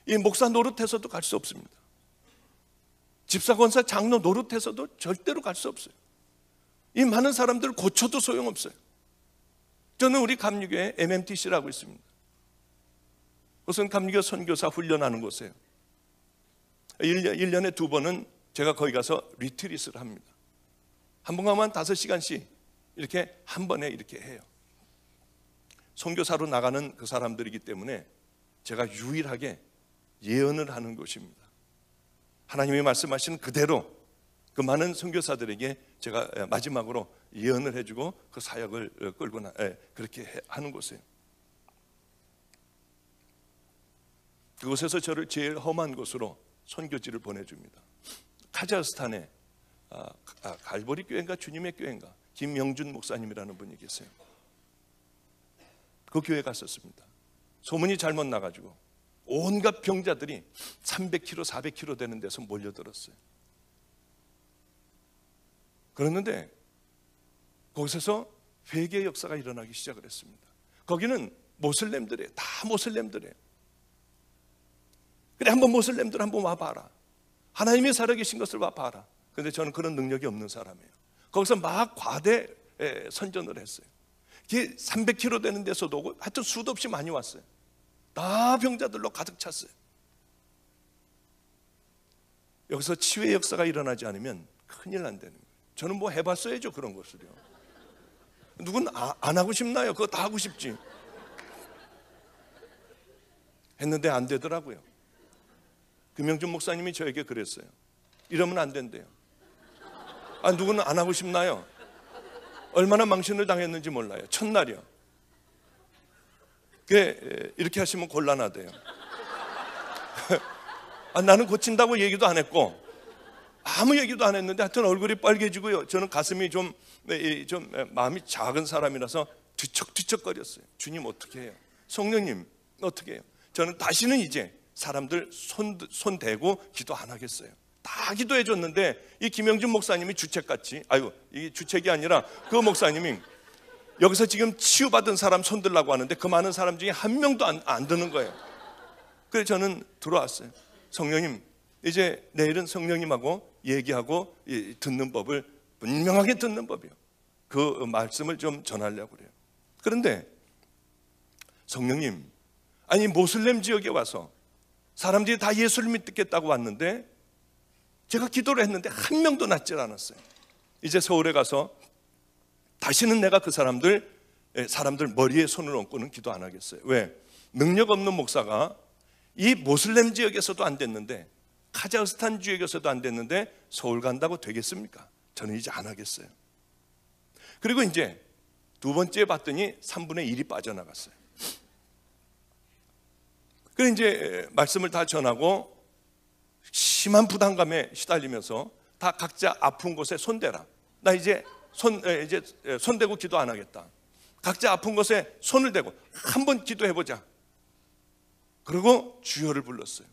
이 목사 노릇해서도 갈 수 없습니다. 집사, 권사, 장로 노릇해서도 절대로 갈 수 없어요. 이 많은 사람들을 고쳐도 소용없어요. 저는 우리 감리교회 MMTC라고 있습니다. 그것은 감리교 선교사 훈련하는 곳이에요. 1년에 2번은 제가 거기 가서 리트릿을 합니다. 한 번 가면 5시간씩 이렇게 한 번에 이렇게 해요. 선교사로 나가는 그 사람들이기 때문에 제가 유일하게 예언을 하는 곳입니다. 하나님이 말씀하시는 그대로 그 많은 선교사들에게 제가 마지막으로 예언을 해주고 그 사역을 끌고 그렇게 하는 곳이에요. 그곳에서 저를 제일 험한 곳으로 선교지를 보내줍니다. 카자흐스탄에 갈보리 교회인가 주님의 교회인가 김영준 목사님이라는 분이 계세요. 그 교회 갔었습니다. 소문이 잘못 나가지고 온갖 병자들이 300km, 400km 되는 데서 몰려들었어요. 그랬는데 거기서 회개의 역사가 일어나기 시작을 했습니다. 거기는 모슬렘들이에요. 다 모슬렘들이에요. 그래, 한번 모슬렘들 한번 와봐라. 하나님이 살아계신 것을 와봐라. 그런데 저는 그런 능력이 없는 사람이에요. 거기서 막 과대 선전을 했어요. 300km 되는 데서도 오고 하여튼 수도 없이 많이 왔어요. 다 병자들로 가득 찼어요. 여기서 치유의 역사가 일어나지 않으면 큰일 난다는 거예요. 저는 뭐 해봤어야죠, 그런 것을요. 누군 안 하고 싶나요? 그거 다 하고 싶지. 했는데 안 되더라고요. 김영준 목사님이 저에게 그랬어요. 이러면 안 된대요. 누구는 안 하고 싶나요? 얼마나 망신을 당했는지 몰라요. 첫날이요. 이렇게 하시면 곤란하대요. 나는 고친다고 얘기도 안 했고 아무 얘기도 안 했는데 하여튼 얼굴이 빨개지고요. 저는 가슴이 좀 마음이 작은 사람이라서 뒤척뒤척거렸어요. 주님 어떻게 해요? 성령님 어떻게 해요? 저는 다시는 이제 사람들 손 대고 기도 안 하겠어요. 다 기도해 줬는데 이 김영준 목사님이 주책같이, 아이고 이게 주책이 아니라 그 목사님이 여기서 지금 치유받은 사람 손 들라고 하는데 그 많은 사람 중에 한 명도 안 드는 거예요. 그래서 저는 들어왔어요. 성령님, 이제 내일은 성령님하고 얘기하고 듣는 법을 분명하게 듣는 법이에요. 그 말씀을 좀 전하려고 그래요. 그런데 성령님, 아니 모슬렘 지역에 와서 사람들이 다 예수를 믿겠다고 왔는데 제가 기도를 했는데 한 명도 낫질 않았어요. 이제 서울에 가서 다시는 내가 그 사람들 머리에 손을 얹고는 기도 안 하겠어요. 왜? 능력 없는 목사가 이 모슬렘 지역에서도 안 됐는데, 카자흐스탄 지역에서도 안 됐는데 서울 간다고 되겠습니까? 저는 이제 안 하겠어요. 그리고 이제 두 번째 봤더니 3분의 1이 빠져나갔어요. 그래서 이제 말씀을 다 전하고 심한 부담감에 시달리면서 다 각자 아픈 곳에 손대라. 나 이제 손 대고 기도 안 하겠다. 각자 아픈 곳에 손을 대고 한번 기도해보자. 그리고 주여를 불렀어요.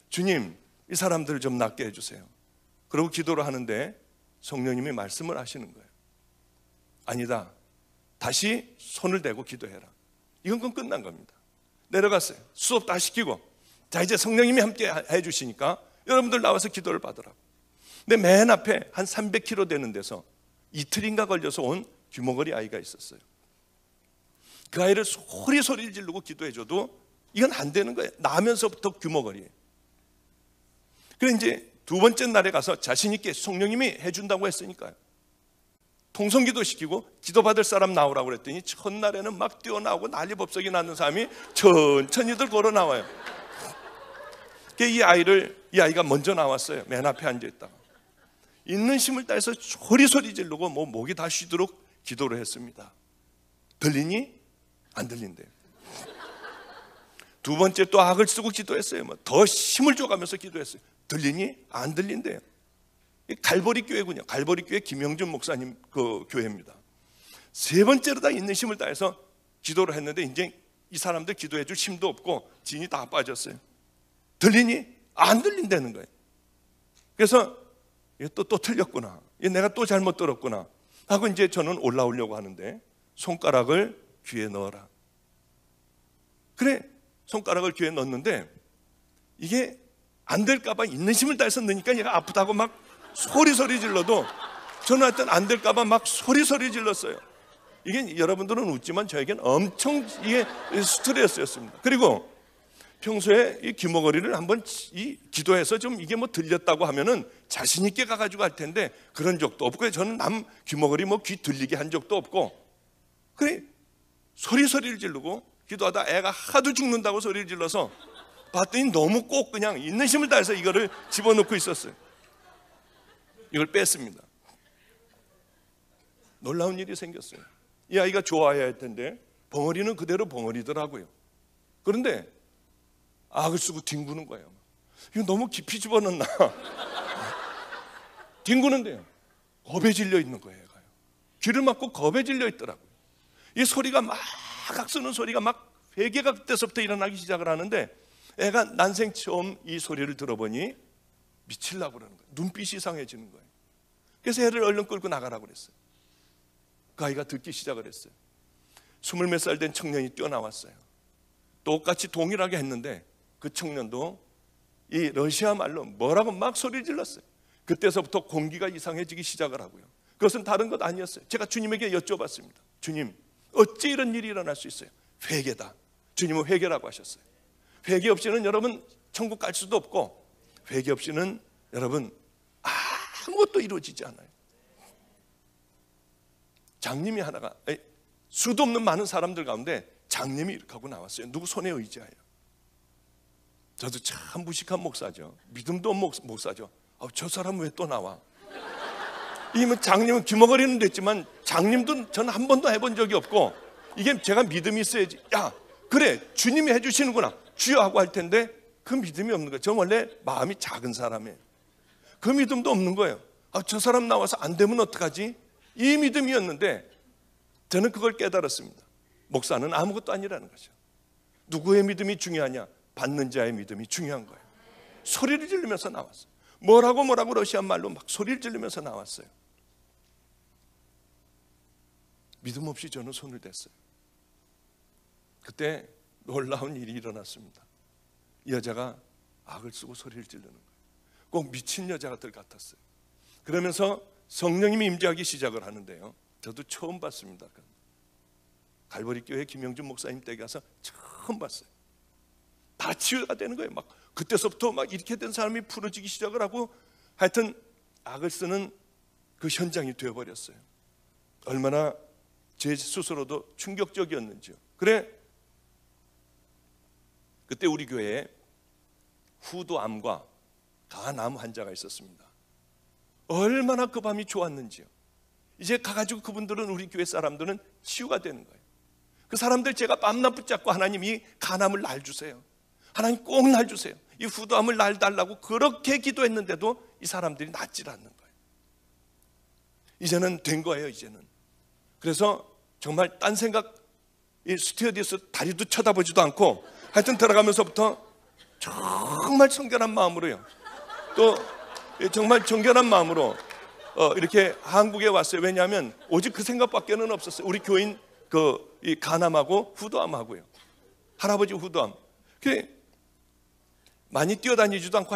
주님, 이 사람들을 좀 낫게 해주세요. 그리고 기도를 하는데 성령님이 말씀을 하시는 거예요. 아니다, 다시 손을 대고 기도해라. 이건 그건 끝난 겁니다. 내려갔어요. 수업 다 시키고, 자 이제 성령님이 함께 해주시니까 여러분들 나와서 기도를 받으라고. 근데 맨 앞에 한 300km 되는 데서 이틀인가 걸려서 온 귀머거리 아이가 있었어요. 그 아이를 소리 지르고 기도해줘도 이건 안 되는 거예요. 나면서부터 귀머거리예요. 그래서 이제 두 번째 날에 가서 자신 있게 성령님이 해준다고 했으니까요, 통성기도 시키고 기도받을 사람 나오라고 그랬더니 첫날에는 막 뛰어나오고 난리법석이 나는 사람이 천천히들 걸어 나와요. 이 아이가 먼저 나왔어요. 맨 앞에 앉아있다가 있는 힘을 다해서 소리 지르고 목이 다 쉬도록 기도를 했습니다. 들리니? 안 들린대요. 두 번째 또 악을 쓰고 기도했어요. 더 힘을 줘가면서 기도했어요. 들리니? 안 들린대요. 갈보리 교회군요. 갈보리 교회 김영준 목사님 그 교회입니다. 세 번째로 다 있는 힘을 다해서 기도를 했는데 이제 이 사람들 기도해 줄 힘도 없고 진이 다 빠졌어요. 들리니? 안 들린다는 거예요. 그래서 또 틀렸구나, 내가 또 잘못 들었구나 하고 이제 저는 올라오려고 하는데 손가락을 귀에 넣어라. 그래, 손가락을 귀에 넣었는데 이게 안 될까봐 있는 힘을 다해서 넣으니까 얘가 아프다고 막 소리 질러도 저는 하여튼 안 될까봐 막 소리 질렀어요. 이게 여러분들은 웃지만 저에겐 엄청 이게 스트레스였습니다. 그리고 평소에 이 귀머거리를 한번 기도해서 좀 이게 들렸다고 하면은 자신 있게 가가지고 할 텐데 그런 적도 없고, 저는 남 귀머거리 귀 들리게 한 적도 없고, 그래 소리를 지르고 기도하다 애가 하도 죽는다고 소리를 질러서 봤더니 너무 꼭 그냥 있는 힘을 다해서 이거를 집어넣고 있었어요. 이걸 뺐습니다. 놀라운 일이 생겼어요. 이 아이가 좋아해야 할 텐데 벙어리는 그대로 벙어리더라고요. 그런데 악을 쓰고 뒹구는 거예요. 이거 너무 깊이 집어넣나? 뒹구는데요, 겁에 질려 있는 거예요. 귀를 막고 겁에 질려 있더라고요. 이 소리가 막 악 쓰는 소리가 막 회개가 그때서부터 일어나기 시작을 하는데 애가 난생 처음 이 소리를 들어보니 미치려고 그러는 거예요. 눈빛이 이상해지는 거예요. 그래서 애를 얼른 끌고 나가라고 그랬어요. 그 아이가 듣기 시작을 했어요. 20몇 살 된 청년이 뛰어나왔어요. 똑같이 동일하게 했는데 그 청년도 이 러시아 말로 뭐라고 막 소리 질렀어요. 그때서부터 공기가 이상해지기 시작을 하고요. 그것은 다른 것 아니었어요. 제가 주님에게 여쭤봤습니다. 주님, 어찌 이런 일이 일어날 수 있어요? 회개다. 주님은 회개라고 하셨어요. 회개 없이는 여러분 천국 갈 수도 없고, 회개 없이는 여러분 아무것도 이루어지지 않아요. 장님이 하나가, 수도 없는 많은 사람들 가운데 장님이 이렇게 하고 나왔어요. 누구 손에 의지하여. 저도 참 무식한 목사죠. 믿음도 없는 목사죠. 저 사람 왜 또 나와? 이면 장님은 귀머거리는 됐지만 장님도 저는 한 번도 해본 적이 없고, 이게 제가 믿음이 있어야지, 야 그래 주님이 해주시는구나 주여 하고 할 텐데 그 믿음이 없는 거예요. 저는 원래 마음이 작은 사람이에요. 그 믿음도 없는 거예요. 저 사람 나와서 안 되면 어떡하지? 이 믿음이었는데 저는 그걸 깨달았습니다. 목사는 아무것도 아니라는 거죠. 누구의 믿음이 중요하냐? 받는 자의 믿음이 중요한 거예요. 소리를 지르면서 나왔어요. 뭐라고 러시아 말로 막 소리를 지르면서 나왔어요. 믿음 없이 저는 손을 댔어요. 그때 놀라운 일이 일어났습니다. 이 여자가 악을 쓰고 소리를 지르는 거예요. 꼭 미친 여자들 같았어요. 그러면서 성령님이 임재하기 시작을 하는데요. 저도 처음 봤습니다. 갈보리 교회 김영준 목사님 댁에 가서 처음 봤어요. 다 치유가 되는 거예요. 막 그때서부터 막 이렇게 된 사람이 풀어지기 시작을 하고, 하여튼 악을 쓰는 그 현장이 되어버렸어요. 얼마나 제 스스로도 충격적이었는지요. 그래, 그때 우리 교회에 후두암과 간암 환자가 있었습니다. 얼마나 그 밤이 좋았는지요. 이제 가가지고 그분들은, 우리 교회 사람들은 치유가 되는 거예요. 그 사람들 제가 밤낮 붙잡고, 하나님이 간암을 날 주세요, 하나님 꼭 날 주세요, 이 후두암을 날 달라고 그렇게 기도했는데도 이 사람들이 낫질 않는 거예요. 이제는 된 거예요. 이제는. 그래서 정말 딴 생각, 이 스튜어디스 다리도 쳐다보지도 않고, 하여튼 들어가면서부터 정말 청결한 마음으로요, 또 정말 정결한 마음으로 이렇게 한국에 왔어요. 왜냐하면 오직 그 생각밖에는 없었어요. 우리 교인 이 간암하고 후두암하고요, 할아버지 후두암. 많이 뛰어다니지도 않고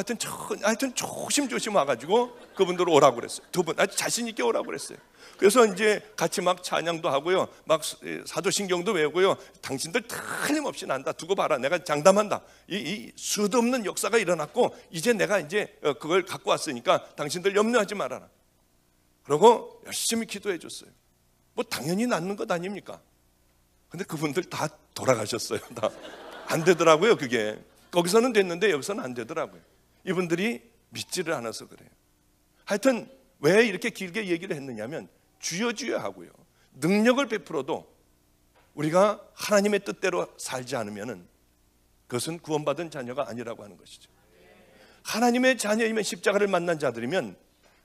하여튼 조심조심 와가지고 그분들 오라고 그랬어요. 두 분 아주 자신 있게 오라고 그랬어요. 그래서 이제 같이 막 찬양도 하고요, 막 사도신경도 외우고요. 당신들 틀림없이 난다, 두고 봐라, 내가 장담한다, 이 수도 없는 역사가 일어났고, 이제 내가 이제 그걸 갖고 왔으니까 당신들 염려하지 말아라. 그러고 열심히 기도해 줬어요. 뭐 당연히 낫는 것 아닙니까? 근데 그분들 다 돌아가셨어요. 다 안 되더라고요. 그게 거기서는 됐는데 여기서는 안 되더라고요. 이분들이 믿지를 않아서 그래요. 하여튼 왜 이렇게 길게 얘기를 했느냐면, 주여 주여 하고요, 능력을 베풀어도 우리가 하나님의 뜻대로 살지 않으면 그것은 구원받은 자녀가 아니라고 하는 것이죠. 하나님의 자녀이면, 십자가를 만난 자들이면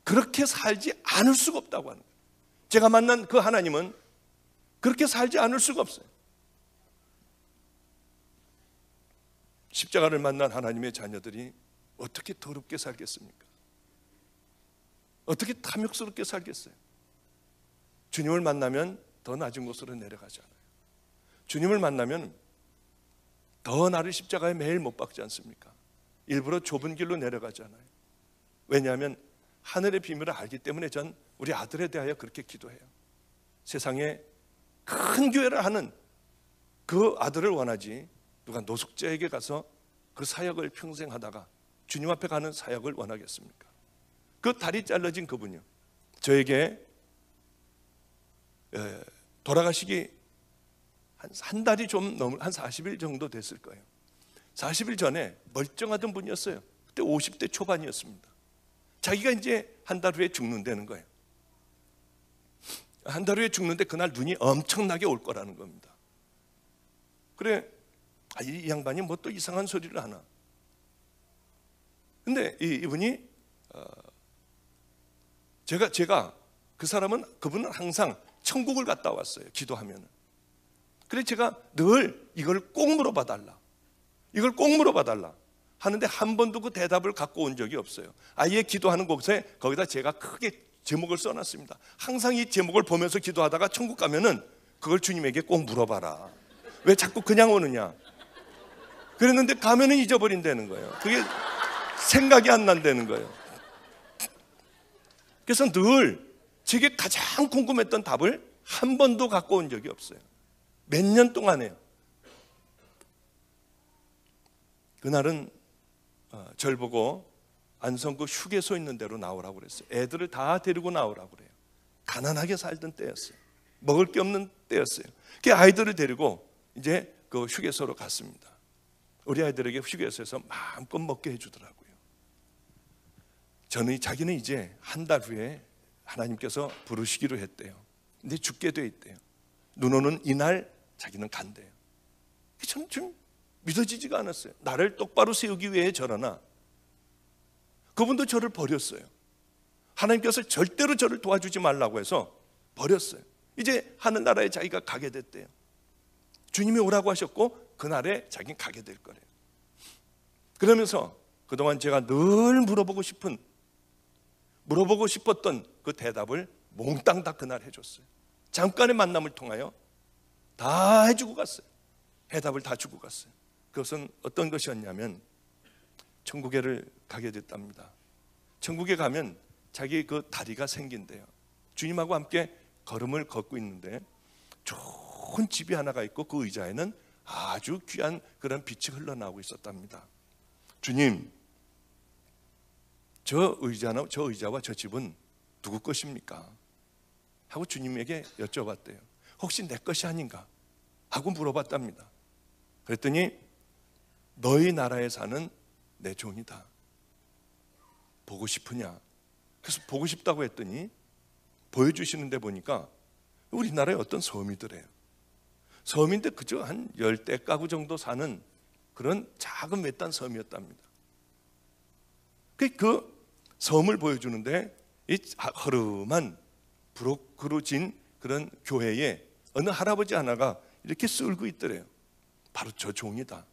그렇게 살지 않을 수가 없다고 하는 거예요. 제가 만난 그 하나님은 그렇게 살지 않을 수가 없어요. 십자가를 만난 하나님의 자녀들이 어떻게 더럽게 살겠습니까? 어떻게 탐욕스럽게 살겠어요? 주님을 만나면 더 낮은 곳으로 내려가잖아요. 주님을 만나면 더 나를 십자가에 매일 못 박지 않습니까? 일부러 좁은 길로 내려가잖아요. 왜냐하면 하늘의 비밀을 알기 때문에 전 우리 아들에 대하여 그렇게 기도해요. 세상에 큰 교회를 하는 그 아들을 원하지, 누가 노숙자에게 가서 그 사역을 평생 하다가 주님 앞에 가는 사역을 원하겠습니까? 그 다리 잘라진 그분이요, 저에게 돌아가시기 한 달이 좀 넘을, 한 40일 정도 됐을 거예요. 40일 전에 멀쩡하던 분이었어요. 그때 50대 초반이었습니다. 자기가 이제 한 달 후에 죽는다는 거예요. 한 달 후에 죽는데 그날 눈이 엄청나게 올 거라는 겁니다. 그래, 이 양반이 뭐 또 이상한 소리를 하나. 근데 이분이 제가 그분은 항상 천국을 갔다 왔어요, 기도하면. 그래 제가 늘 이걸 꼭 물어봐 달라, 이걸 꼭 물어봐 달라 하는데 한 번도 그 대답을 갖고 온 적이 없어요. 아예 기도하는 곳에 거기다 제가 크게 제목을 써놨습니다. 항상 이 제목을 보면서 기도하다가 천국 가면은 그걸 주님에게 꼭 물어봐라. 왜 자꾸 그냥 오느냐. 그랬는데 가면은 잊어버린다는 거예요. 그게 생각이 안 난다는 거예요. 그래서 늘 제게 가장 궁금했던 답을 한 번도 갖고 온 적이 없어요. 몇 년 동안에요. 그날은 절 보고 안성구 휴게소 있는 데로 나오라고 그랬어요. 애들을 다 데리고 나오라고 그래요. 가난하게 살던 때였어요. 먹을 게 없는 때였어요. 그 아이들을 데리고 이제 그 휴게소로 갔습니다. 우리 아이들에게 휴게소에서 마음껏 먹게 해주더라고요. 자기는 이제 한 달 후에 하나님께서 부르시기로 했대요. 근데 죽게 돼 있대요. 눈 오는 이날 자기는 간대요. 저는 좀 믿어지지가 않았어요. 나를 똑바로 세우기 위해 저러나, 그분도 저를 버렸어요. 하나님께서 절대로 저를 도와주지 말라고 해서 버렸어요. 이제 하늘나라에 자기가 가게 됐대요. 주님이 오라고 하셨고 그날에 자기는 가게 될 거래요. 그러면서 그동안 제가 늘 물어보고 싶었던 그 대답을 몽땅 다 그날 해줬어요. 잠깐의 만남을 통하여 다 해주고 갔어요. 해답을 다 주고 갔어요. 그것은 어떤 것이었냐면 천국에를 가게 됐답니다. 천국에 가면 자기 그 다리가 생긴대요. 주님하고 함께 걸음을 걷고 있는데 좋은 집이 하나가 있고 그 의자에는 아주 귀한 그런 빛이 흘러나오고 있었답니다. 주님, 저 의자와 저 집은 누구 것입니까? 하고 주님에게 여쭤봤대요. 혹시 내 것이 아닌가? 하고 물어봤답니다. 그랬더니 너희 나라에 사는 내 종이다. 보고 싶으냐? 그래서 보고 싶다고 했더니 보여주시는데 보니까 우리나라의 어떤 섬이더래요. 섬인데 그저 한 10대 가구 정도 사는 그런 작은 외딴 섬이었답니다. 그 섬을 보여주는데 이 허름한 부르짖은 그런 교회에 어느 할아버지 하나가 이렇게 쓸고 있더래요. 바로 저 종이다.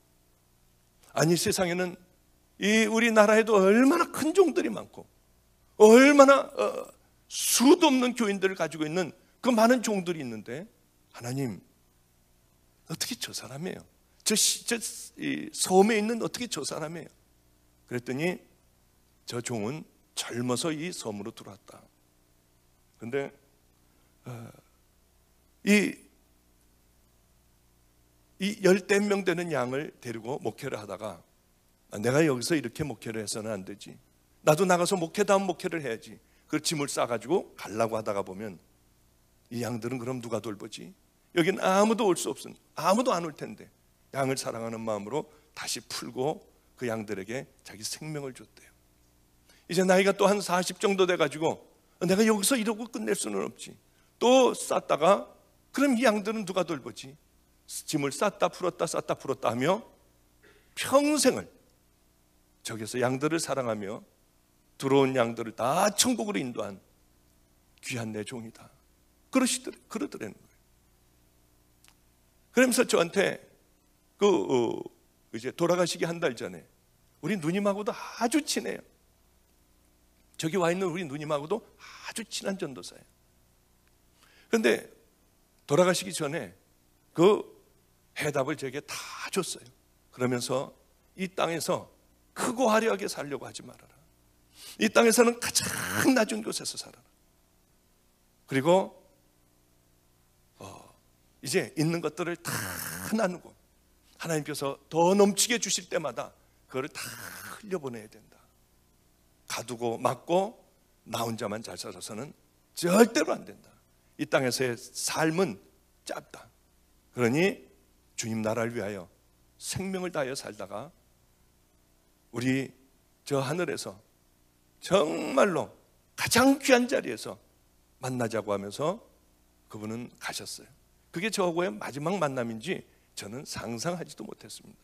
아니, 세상에는 이 우리나라에도 얼마나 큰 종들이 많고 얼마나 수도 없는 교인들을 가지고 있는 그 많은 종들이 있는데 하나님, 어떻게 저 사람이에요? 이 섬에 있는 어떻게 저 사람이에요? 그랬더니 저 종은 젊어서 이 섬으로 들어왔다. 그런데 이 10대 명 되는 양을 데리고 목회를 하다가 내가 여기서 이렇게 목회를 해서는 안 되지. 나도 나가서 목회다운 목회를 해야지. 그 짐을 싸가지고 가려고 하다가 보면 이 양들은 그럼 누가 돌보지? 여긴 아무도 올 수 없은, 아무도 안 올 텐데 양을 사랑하는 마음으로 다시 풀고 그 양들에게 자기 생명을 줬대요. 이제 나이가 또 한 40 정도 돼가지고 내가 여기서 이러고 끝낼 수는 없지. 또 쌌다가 그럼 이 양들은 누가 돌보지? 짐을 쌌다 풀었다 하며 평생을 저기서 양들을 사랑하며 들어온 양들을 다 천국으로 인도한 귀한 내 종이다. 그러더라는 거예요. 그러면서 저한테 이제 돌아가시기 한 달 전에 우리 누님하고도 아주 친해요. 저기 와 있는 우리 누님하고도 아주 친한 전도사예요. 그런데 돌아가시기 전에 그 해답을 제게 다 줬어요. 그러면서 이 땅에서 크고 화려하게 살려고 하지 말아라. 이 땅에서는 가장 낮은 곳에서 살아라. 그리고 이제 있는 것들을 다 나누고 하나님께서 더 넘치게 주실 때마다 그거를 다 흘려보내야 된다. 가두고 막고 나 혼자만 잘 살아서는 절대로 안 된다. 이 땅에서의 삶은 짧다. 그러니 주님 나라를 위하여 생명을 다하여 살다가 우리 저 하늘에서 정말로 가장 귀한 자리에서 만나자고 하면서 그분은 가셨어요. 그게 저하고의 마지막 만남인지 저는 상상하지도 못했습니다.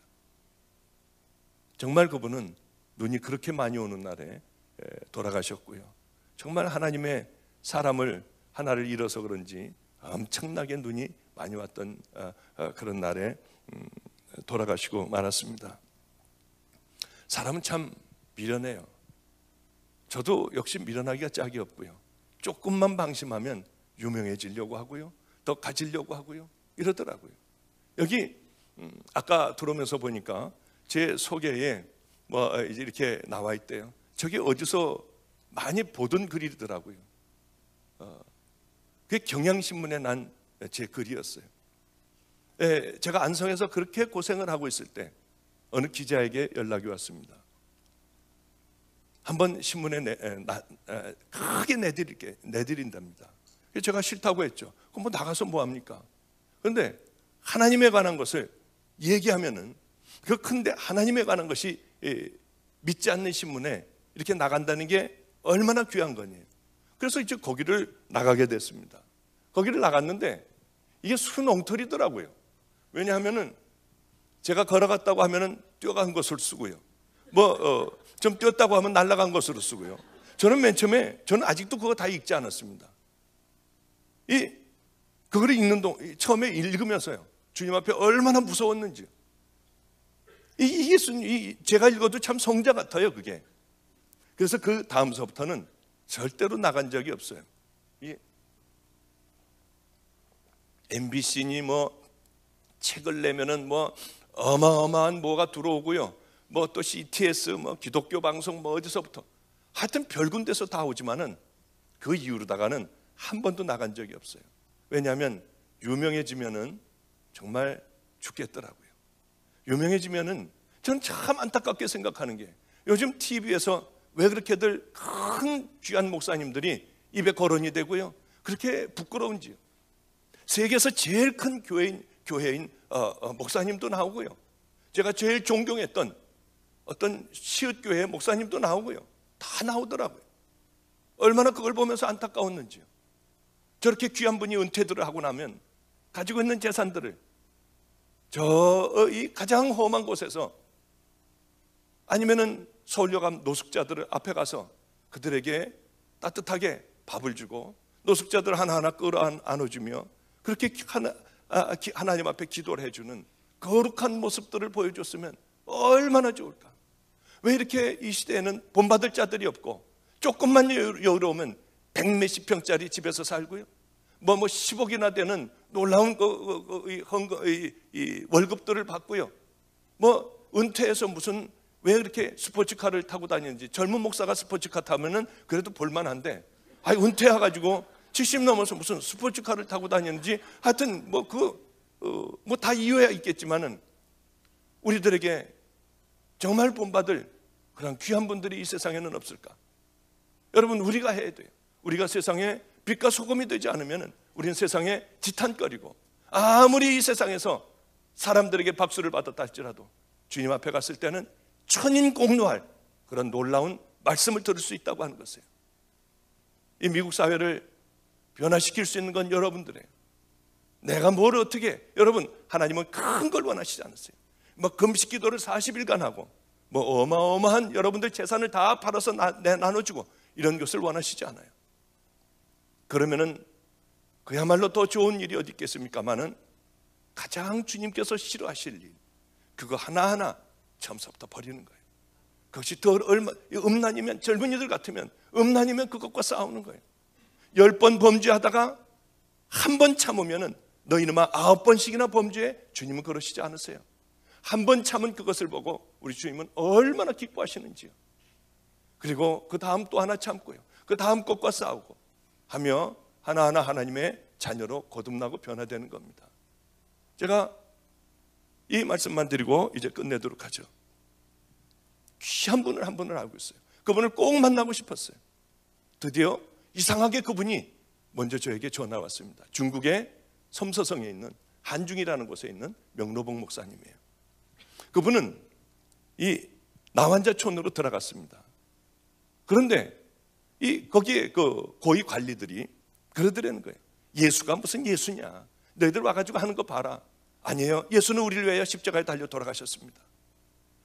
정말 그분은 눈이 그렇게 많이 오는 날에 돌아가셨고요. 정말 하나님의 사람을 하나를 잃어서 그런지 엄청나게 눈이 많이 왔던 그런 날에 돌아가시고 말았습니다. 사람은 참 미련해요. 저도 역시 미련하기가 짝이 없고요. 조금만 방심하면 유명해지려고 하고요, 더 가지려고 하고요, 이러더라고요. 여기 아까 들어오면서 보니까 제 소개에 뭐 이제 이렇게 나와 있대요. 저게 어디서 많이 보던 글이더라고요. 그게 경향신문에 난 제 글이었어요. 제가 안성에서 그렇게 고생을 하고 있을 때 어느 기자에게 연락이 왔습니다. 한번 신문에 크게 내드린답니다. 그래서 제가 싫다고 했죠. 그럼 뭐 나가서 뭐 합니까? 그런데 하나님에 관한 것을 얘기하면은 그 큰데 하나님에 관한 것이 믿지 않는 신문에 이렇게 나간다는 게 얼마나 귀한 거니에요. 그래서 이제 거기를 나가게 됐습니다. 거기를 나갔는데 이게 순엉터리더라고요. 왜냐하면은 제가 걸어갔다고 하면은 뛰어간 것을 쓰고요. 좀 뛰었다고 하면 날아간 것으로 쓰고요. 저는 맨 처음에 저는 아직도 그거 다 읽지 않았습니다. 그걸 처음에 읽으면서요, 주님 앞에 얼마나 무서웠는지, 제가 읽어도 참 성자 같아요, 그게. 그래서 그 다음서부터는 절대로 나간 적이 없어요. MBC니 뭐 책을 내면은 뭐 어마어마한 뭐가 들어오고요. 뭐 또 CTS, 뭐 기독교 방송 뭐 어디서부터 하여튼 별군 데서 다 오지만은 그 이후로다가는 한 번도 나간 적이 없어요. 왜냐하면 유명해지면은 정말 죽겠더라고요. 유명해지면은 저는 참 안타깝게 생각하는 게 요즘 TV에서 왜 그렇게들 큰 귀한 목사님들이 입에 거론이 되고요. 그렇게 부끄러운지요. 세계에서 제일 큰 교회인 목사님도 나오고요. 제가 제일 존경했던 어떤 시읒교회 목사님도 나오고요. 다 나오더라고요. 얼마나 그걸 보면서 안타까웠는지요. 저렇게 귀한 분이 은퇴들을 하고 나면 가지고 있는 재산들을 이 가장 험한 곳에서 아니면은 서울여감 노숙자들을 앞에 가서 그들에게 따뜻하게 밥을 주고 노숙자들 하나하나 끌어안아주며 그렇게 하나님 앞에 기도를 해주는 거룩한 모습들을 보여줬으면 얼마나 좋을까. 왜 이렇게 이 시대에는 본받을 자들이 없고 조금만 여유로우면 100몇십 평짜리 집에서 살고요. 뭐 10억이나 되는 놀라운 월급들을 받고요. 뭐 은퇴해서 무슨 왜 그렇게 스포츠카를 타고 다니는지. 젊은 목사가 스포츠카 타면은 그래도 볼만한데 은퇴해가지고 70 넘어서 무슨 스포츠카를 타고 다니는지. 하여튼 뭐 다 이유야 있겠지만은 우리들에게 정말 본받을 그런 귀한 분들이 이 세상에는 없을까? 여러분, 우리가 해야 돼요. 우리가 세상에 빛과 소금이 되지 않으면 우리는 세상에 지탄거리고, 아무리 이 세상에서 사람들에게 박수를 받았다 할지라도 주님 앞에 갔을 때는 천인공노할 그런 놀라운 말씀을 들을 수 있다고 하는 것이에요. 이 미국 사회를 변화시킬 수 있는 건 여러분들이에요. 내가 뭘 어떻게, 여러분, 하나님은 큰 걸 원하시지 않으세요. 뭐 금식 기도를 40일간 하고 뭐 어마어마한 여러분들 재산을 다 팔아서 나눠주고 이런 것을 원하시지 않아요. 그러면은 그야말로 더 좋은 일이 어디 있겠습니까마는 가장 주님께서 싫어하실 일, 그거 하나하나 처음부터 버리는 거예요. 그것이 더 음란이면, 젊은이들 같으면 음란이면 그것과 싸우는 거예요. 10번 범죄하다가 한 번 참으면은 너 이놈아 9번씩이나 범죄해. 주님은 그러시지 않으세요. 한 번 참은 그것을 보고 우리 주님은 얼마나 기뻐하시는지요. 그리고 그 다음 또 하나 참고요. 그 다음 것과 싸우고 하며 하나하나 하나님의 자녀로 거듭나고 변화되는 겁니다. 제가 이 말씀만 드리고 이제 끝내도록 하죠. 귀한 분을 한 분을 알고 있어요. 그분을 꼭 만나고 싶었어요. 드디어 이상하게 그분이 먼저 저에게 전화 왔습니다. 중국의 섬서성에 있는 한중이라는 곳에 있는 명로봉 목사님이에요. 그분은 이 나환자촌으로 들어갔습니다. 그런데 거기에 그 고위 관리들이 그러더라는 거예요. 예수가 무슨 예수냐, 너희들 와가지고 하는 거 봐라. 아니에요, 예수는 우리를 위하여 십자가에 달려 돌아가셨습니다.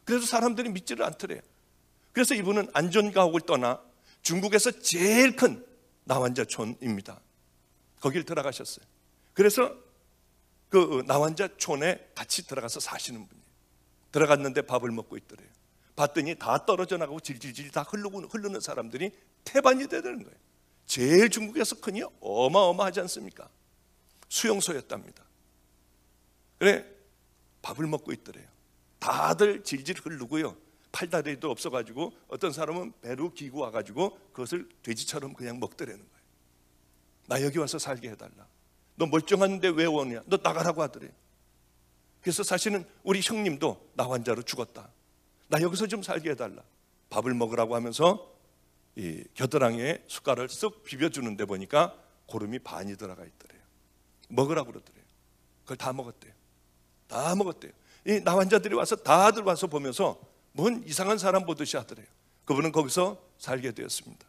그래서 사람들이 믿지를 않더래요. 그래서 이분은 안전가옥을 떠나 중국에서 제일 큰 나환자촌입니다. 거길 들어가셨어요. 그래서 그 나환자촌에 같이 들어가서 사시는 분이에요. 들어갔는데 밥을 먹고 있더래요. 봤더니 다 떨어져 나가고 질질질 다 흐르는 사람들이 태반이 되는 거예요. 제일 중국에서 크니 어마어마하지 않습니까? 수용소였답니다. 그래 밥을 먹고 있더래요. 다들 질질 흐르고요. 팔다리도 없어가지고 어떤 사람은 배로 기고 와가지고 그것을 돼지처럼 그냥 먹더라는 거예요. 나 여기 와서 살게 해달라. 너 멀쩡한데 왜 오냐? 너 나가라고 하더래요. 그래서 사실은 우리 형님도 나 환자로 죽었다. 나 여기서 좀 살게 해달라. 밥을 먹으라고 하면서 이 겨드랑이에 숟갈을 쓱 비벼주는데 보니까 고름이 반이 들어가 있더래요. 먹으라고 그러더래요. 그걸 다 먹었대요. 다 먹었대요. 이 나 환자들이 와서 다들 와서 보면서 뭔 이상한 사람 보듯이 하더래요. 그분은 거기서 살게 되었습니다.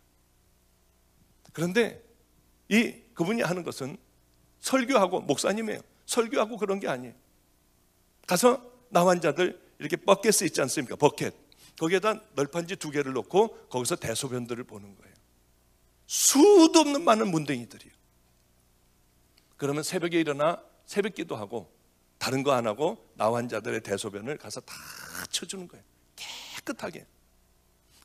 그런데 그분이 하는 것은 설교하고, 목사님이에요. 설교하고 그런 게 아니에요. 가서 나 환자들 이렇게 버켓이 있지 않습니까? 버켓. 거기에다 널판지 2개를 놓고 거기서 대소변들을 보는 거예요. 수도 없는 많은 문둥이들이요. 그러면 새벽에 일어나 새벽 기도하고 다른 거 안 하고 나 환자들의 대소변을 가서 다 쳐주는 거예요. 깨끗하게.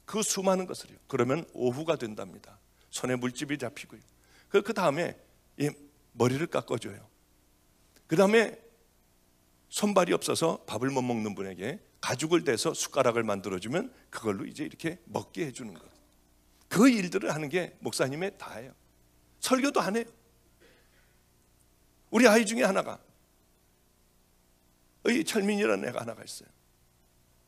그 수많은 것을요. 그러면 오후가 된답니다. 손에 물집이 잡히고요. 그 다음에 이 머리를 깎아줘요. 그 다음에 손발이 없어서 밥을 못 먹는 분에게 가죽을 대서 숟가락을 만들어주면 그걸로 이제 이렇게 먹게 해주는 것. 그 일들을 하는 게 목사님의 다예요. 설교도 안 해요. 우리 아이 중에 하나가 철민이라는 애가 하나가 있어요.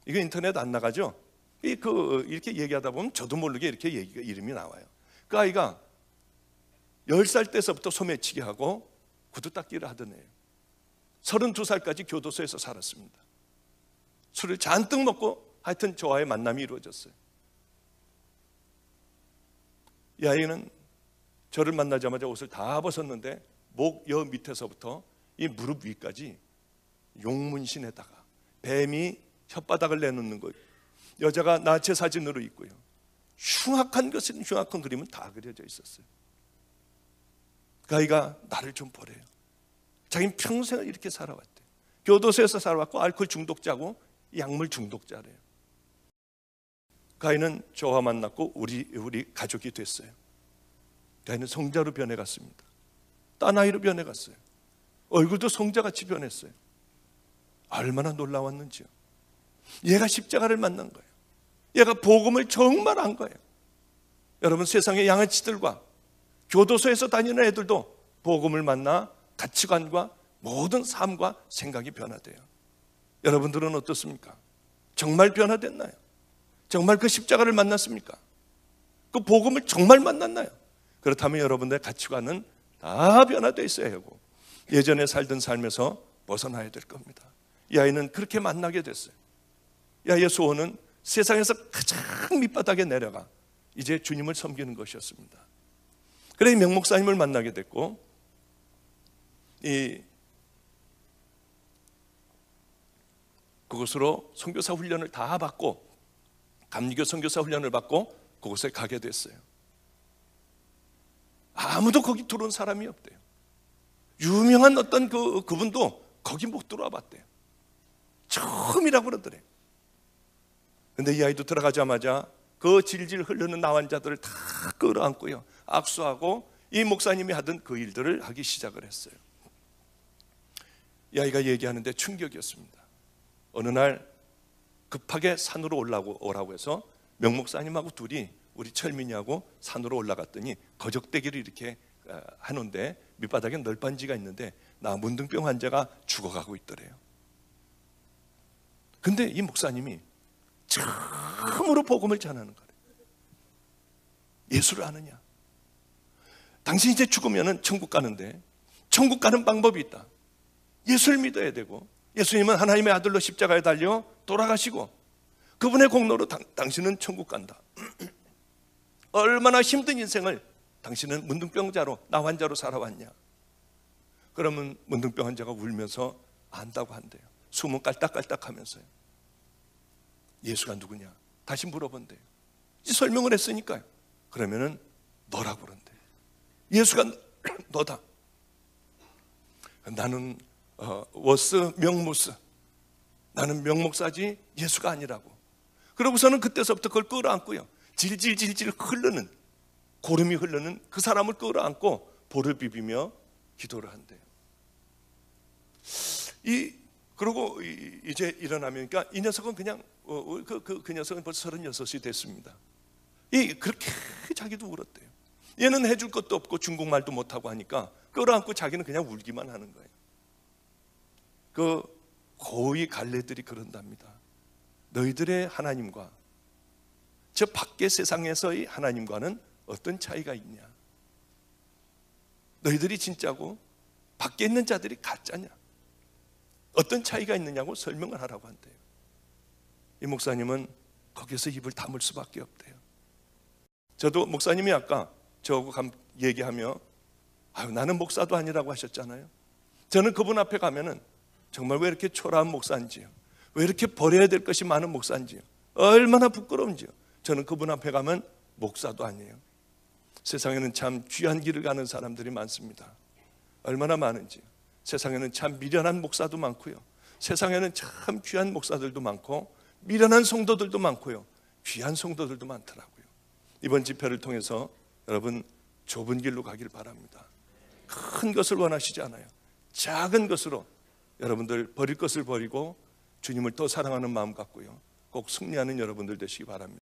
이거 인터넷 안 나가죠? 이렇게 얘기하다 보면 저도 모르게 이렇게 이름이 나와요. 그 아이가 10살 때서부터 소매치기 하고 구두 닦기를 하던 애예요. 32살까지 교도소에서 살았습니다. 술을 잔뜩 먹고 하여튼 저와의 만남이 이루어졌어요. 이 아이는 저를 만나자마자 옷을 다 벗었는데 목 여 밑에서부터 이 무릎 위까지 용문신에다가 뱀이 혓바닥을 내놓는 거예요. 여자가 나체 사진으로 있고요. 흉악한 것은 흉악한 그림은 다 그려져 있었어요. 그 아이가 나를 좀 보래요. 자기는 평생을 이렇게 살아왔대요. 교도소에서 살아왔고 알코올 중독자고 약물 중독자래요. 그 아이는 저와 만났고 우리 가족이 됐어요. 그 아이는 성자로 변해갔습니다. 딴 아이로 변해갔어요. 얼굴도 성자같이 변했어요. 얼마나 놀라웠는지요. 얘가 십자가를 만난 거예요. 얘가 복음을 정말 한 거예요. 여러분, 세상의 양아치들과 교도소에서 다니는 애들도 복음을 만나 가치관과 모든 삶과 생각이 변화돼요. 여러분들은 어떻습니까? 정말 변화됐나요? 정말 그 십자가를 만났습니까? 그 복음을 정말 만났나요? 그렇다면 여러분들의 가치관은 다 변화되어 있어야 하고 예전에 살던 삶에서 벗어나야 될 겁니다. 이 아이는 그렇게 만나게 됐어요. 이 아이의 소원은 세상에서 가장 밑바닥에 내려가 이제 주님을 섬기는 것이었습니다. 그래 이 명목사님을 만나게 됐고 그곳으로 선교사 훈련을 다 받고 감리교 선교사 훈련을 받고 그곳에 가게 됐어요. 아무도 거기 들어온 사람이 없대요. 유명한 어떤 그분도 거기 못 들어와 봤대요. 처음이라고 그러더래요. 근데 이 아이도 들어가자마자 그 질질 흐르는 나환자들을 다 끌어안고요, 악수하고 이 목사님이 하던 그 일들을 하기 시작을 했어요. 이 아이가 얘기하는데 충격이었습니다. 어느 날 급하게 산으로 오라고 해서 명목사님하고 둘이 우리 철민이하고 산으로 올라갔더니 거적대기를 이렇게 하는데 밑바닥에 널빤지가 있는데 나 문둥병 환자가 죽어가고 있더래요. 근데 이 목사님이 처음으로 복음을 전하는 거예요. 예수를 아느냐? 당신 이제 죽으면 천국 가는데 천국 가는 방법이 있다. 예수를 믿어야 되고 예수님은 하나님의 아들로 십자가에 달려 돌아가시고 그분의 공로로 당신은 천국 간다. 얼마나 힘든 인생을 당신은 문둥병자로 나 환자로 살아왔냐? 그러면 문둥병 환자가 울면서 안다고 한대요. 숨은 깔딱깔딱하면서요. 예수가 누구냐? 다시 물어본대요. 이제 설명을 했으니까요. 그러면은 너라고 그런대요. 예수가 너다. 나는 워스 명무스. 나는 명목사지 예수가 아니라고. 그러고서는 그때서부터 그걸 끌어안고요. 질질질질 흐르는 고름이 흐르는 그 사람을 끌어안고 볼을 비비며 기도를 한대요. 그러고 이제 일어나니까 이 녀석은 그냥 그 녀석은 벌써 36이 됐습니다. 그렇게 자기도 울었대요. 얘는 해줄 것도 없고 중국말도 못하고 하니까 끌어안고 자기는 그냥 울기만 하는 거예요. 그 고위 갈래들이 그런답니다. 너희들의 하나님과 저 밖의 세상에서의 하나님과는 어떤 차이가 있냐? 너희들이 진짜고 밖에 있는 자들이 가짜냐? 어떤 차이가 있느냐고 설명을 하라고 한대요. 이 목사님은 거기서 입을 다물 수밖에 없대요. 저도 목사님이 아까 저하고 얘기하며 나는 목사도 아니라고 하셨잖아요. 저는 그분 앞에 가면은 정말 왜 이렇게 초라한 목사인지요, 왜 이렇게 버려야 될 것이 많은 목사인지요, 얼마나 부끄러운지요. 저는 그분 앞에 가면 목사도 아니에요. 세상에는 참 귀한 길을 가는 사람들이 많습니다. 얼마나 많은지요. 세상에는 참 미련한 목사도 많고요. 세상에는 참 귀한 목사들도 많고 미련한 성도들도 많고요. 귀한 성도들도 많더라고요. 이번 집회를 통해서 여러분 좁은 길로 가길 바랍니다. 큰 것을 원하시지 않아요. 작은 것으로 여러분들 버릴 것을 버리고 주님을 더 사랑하는 마음 갖고요. 꼭 승리하는 여러분들 되시기 바랍니다.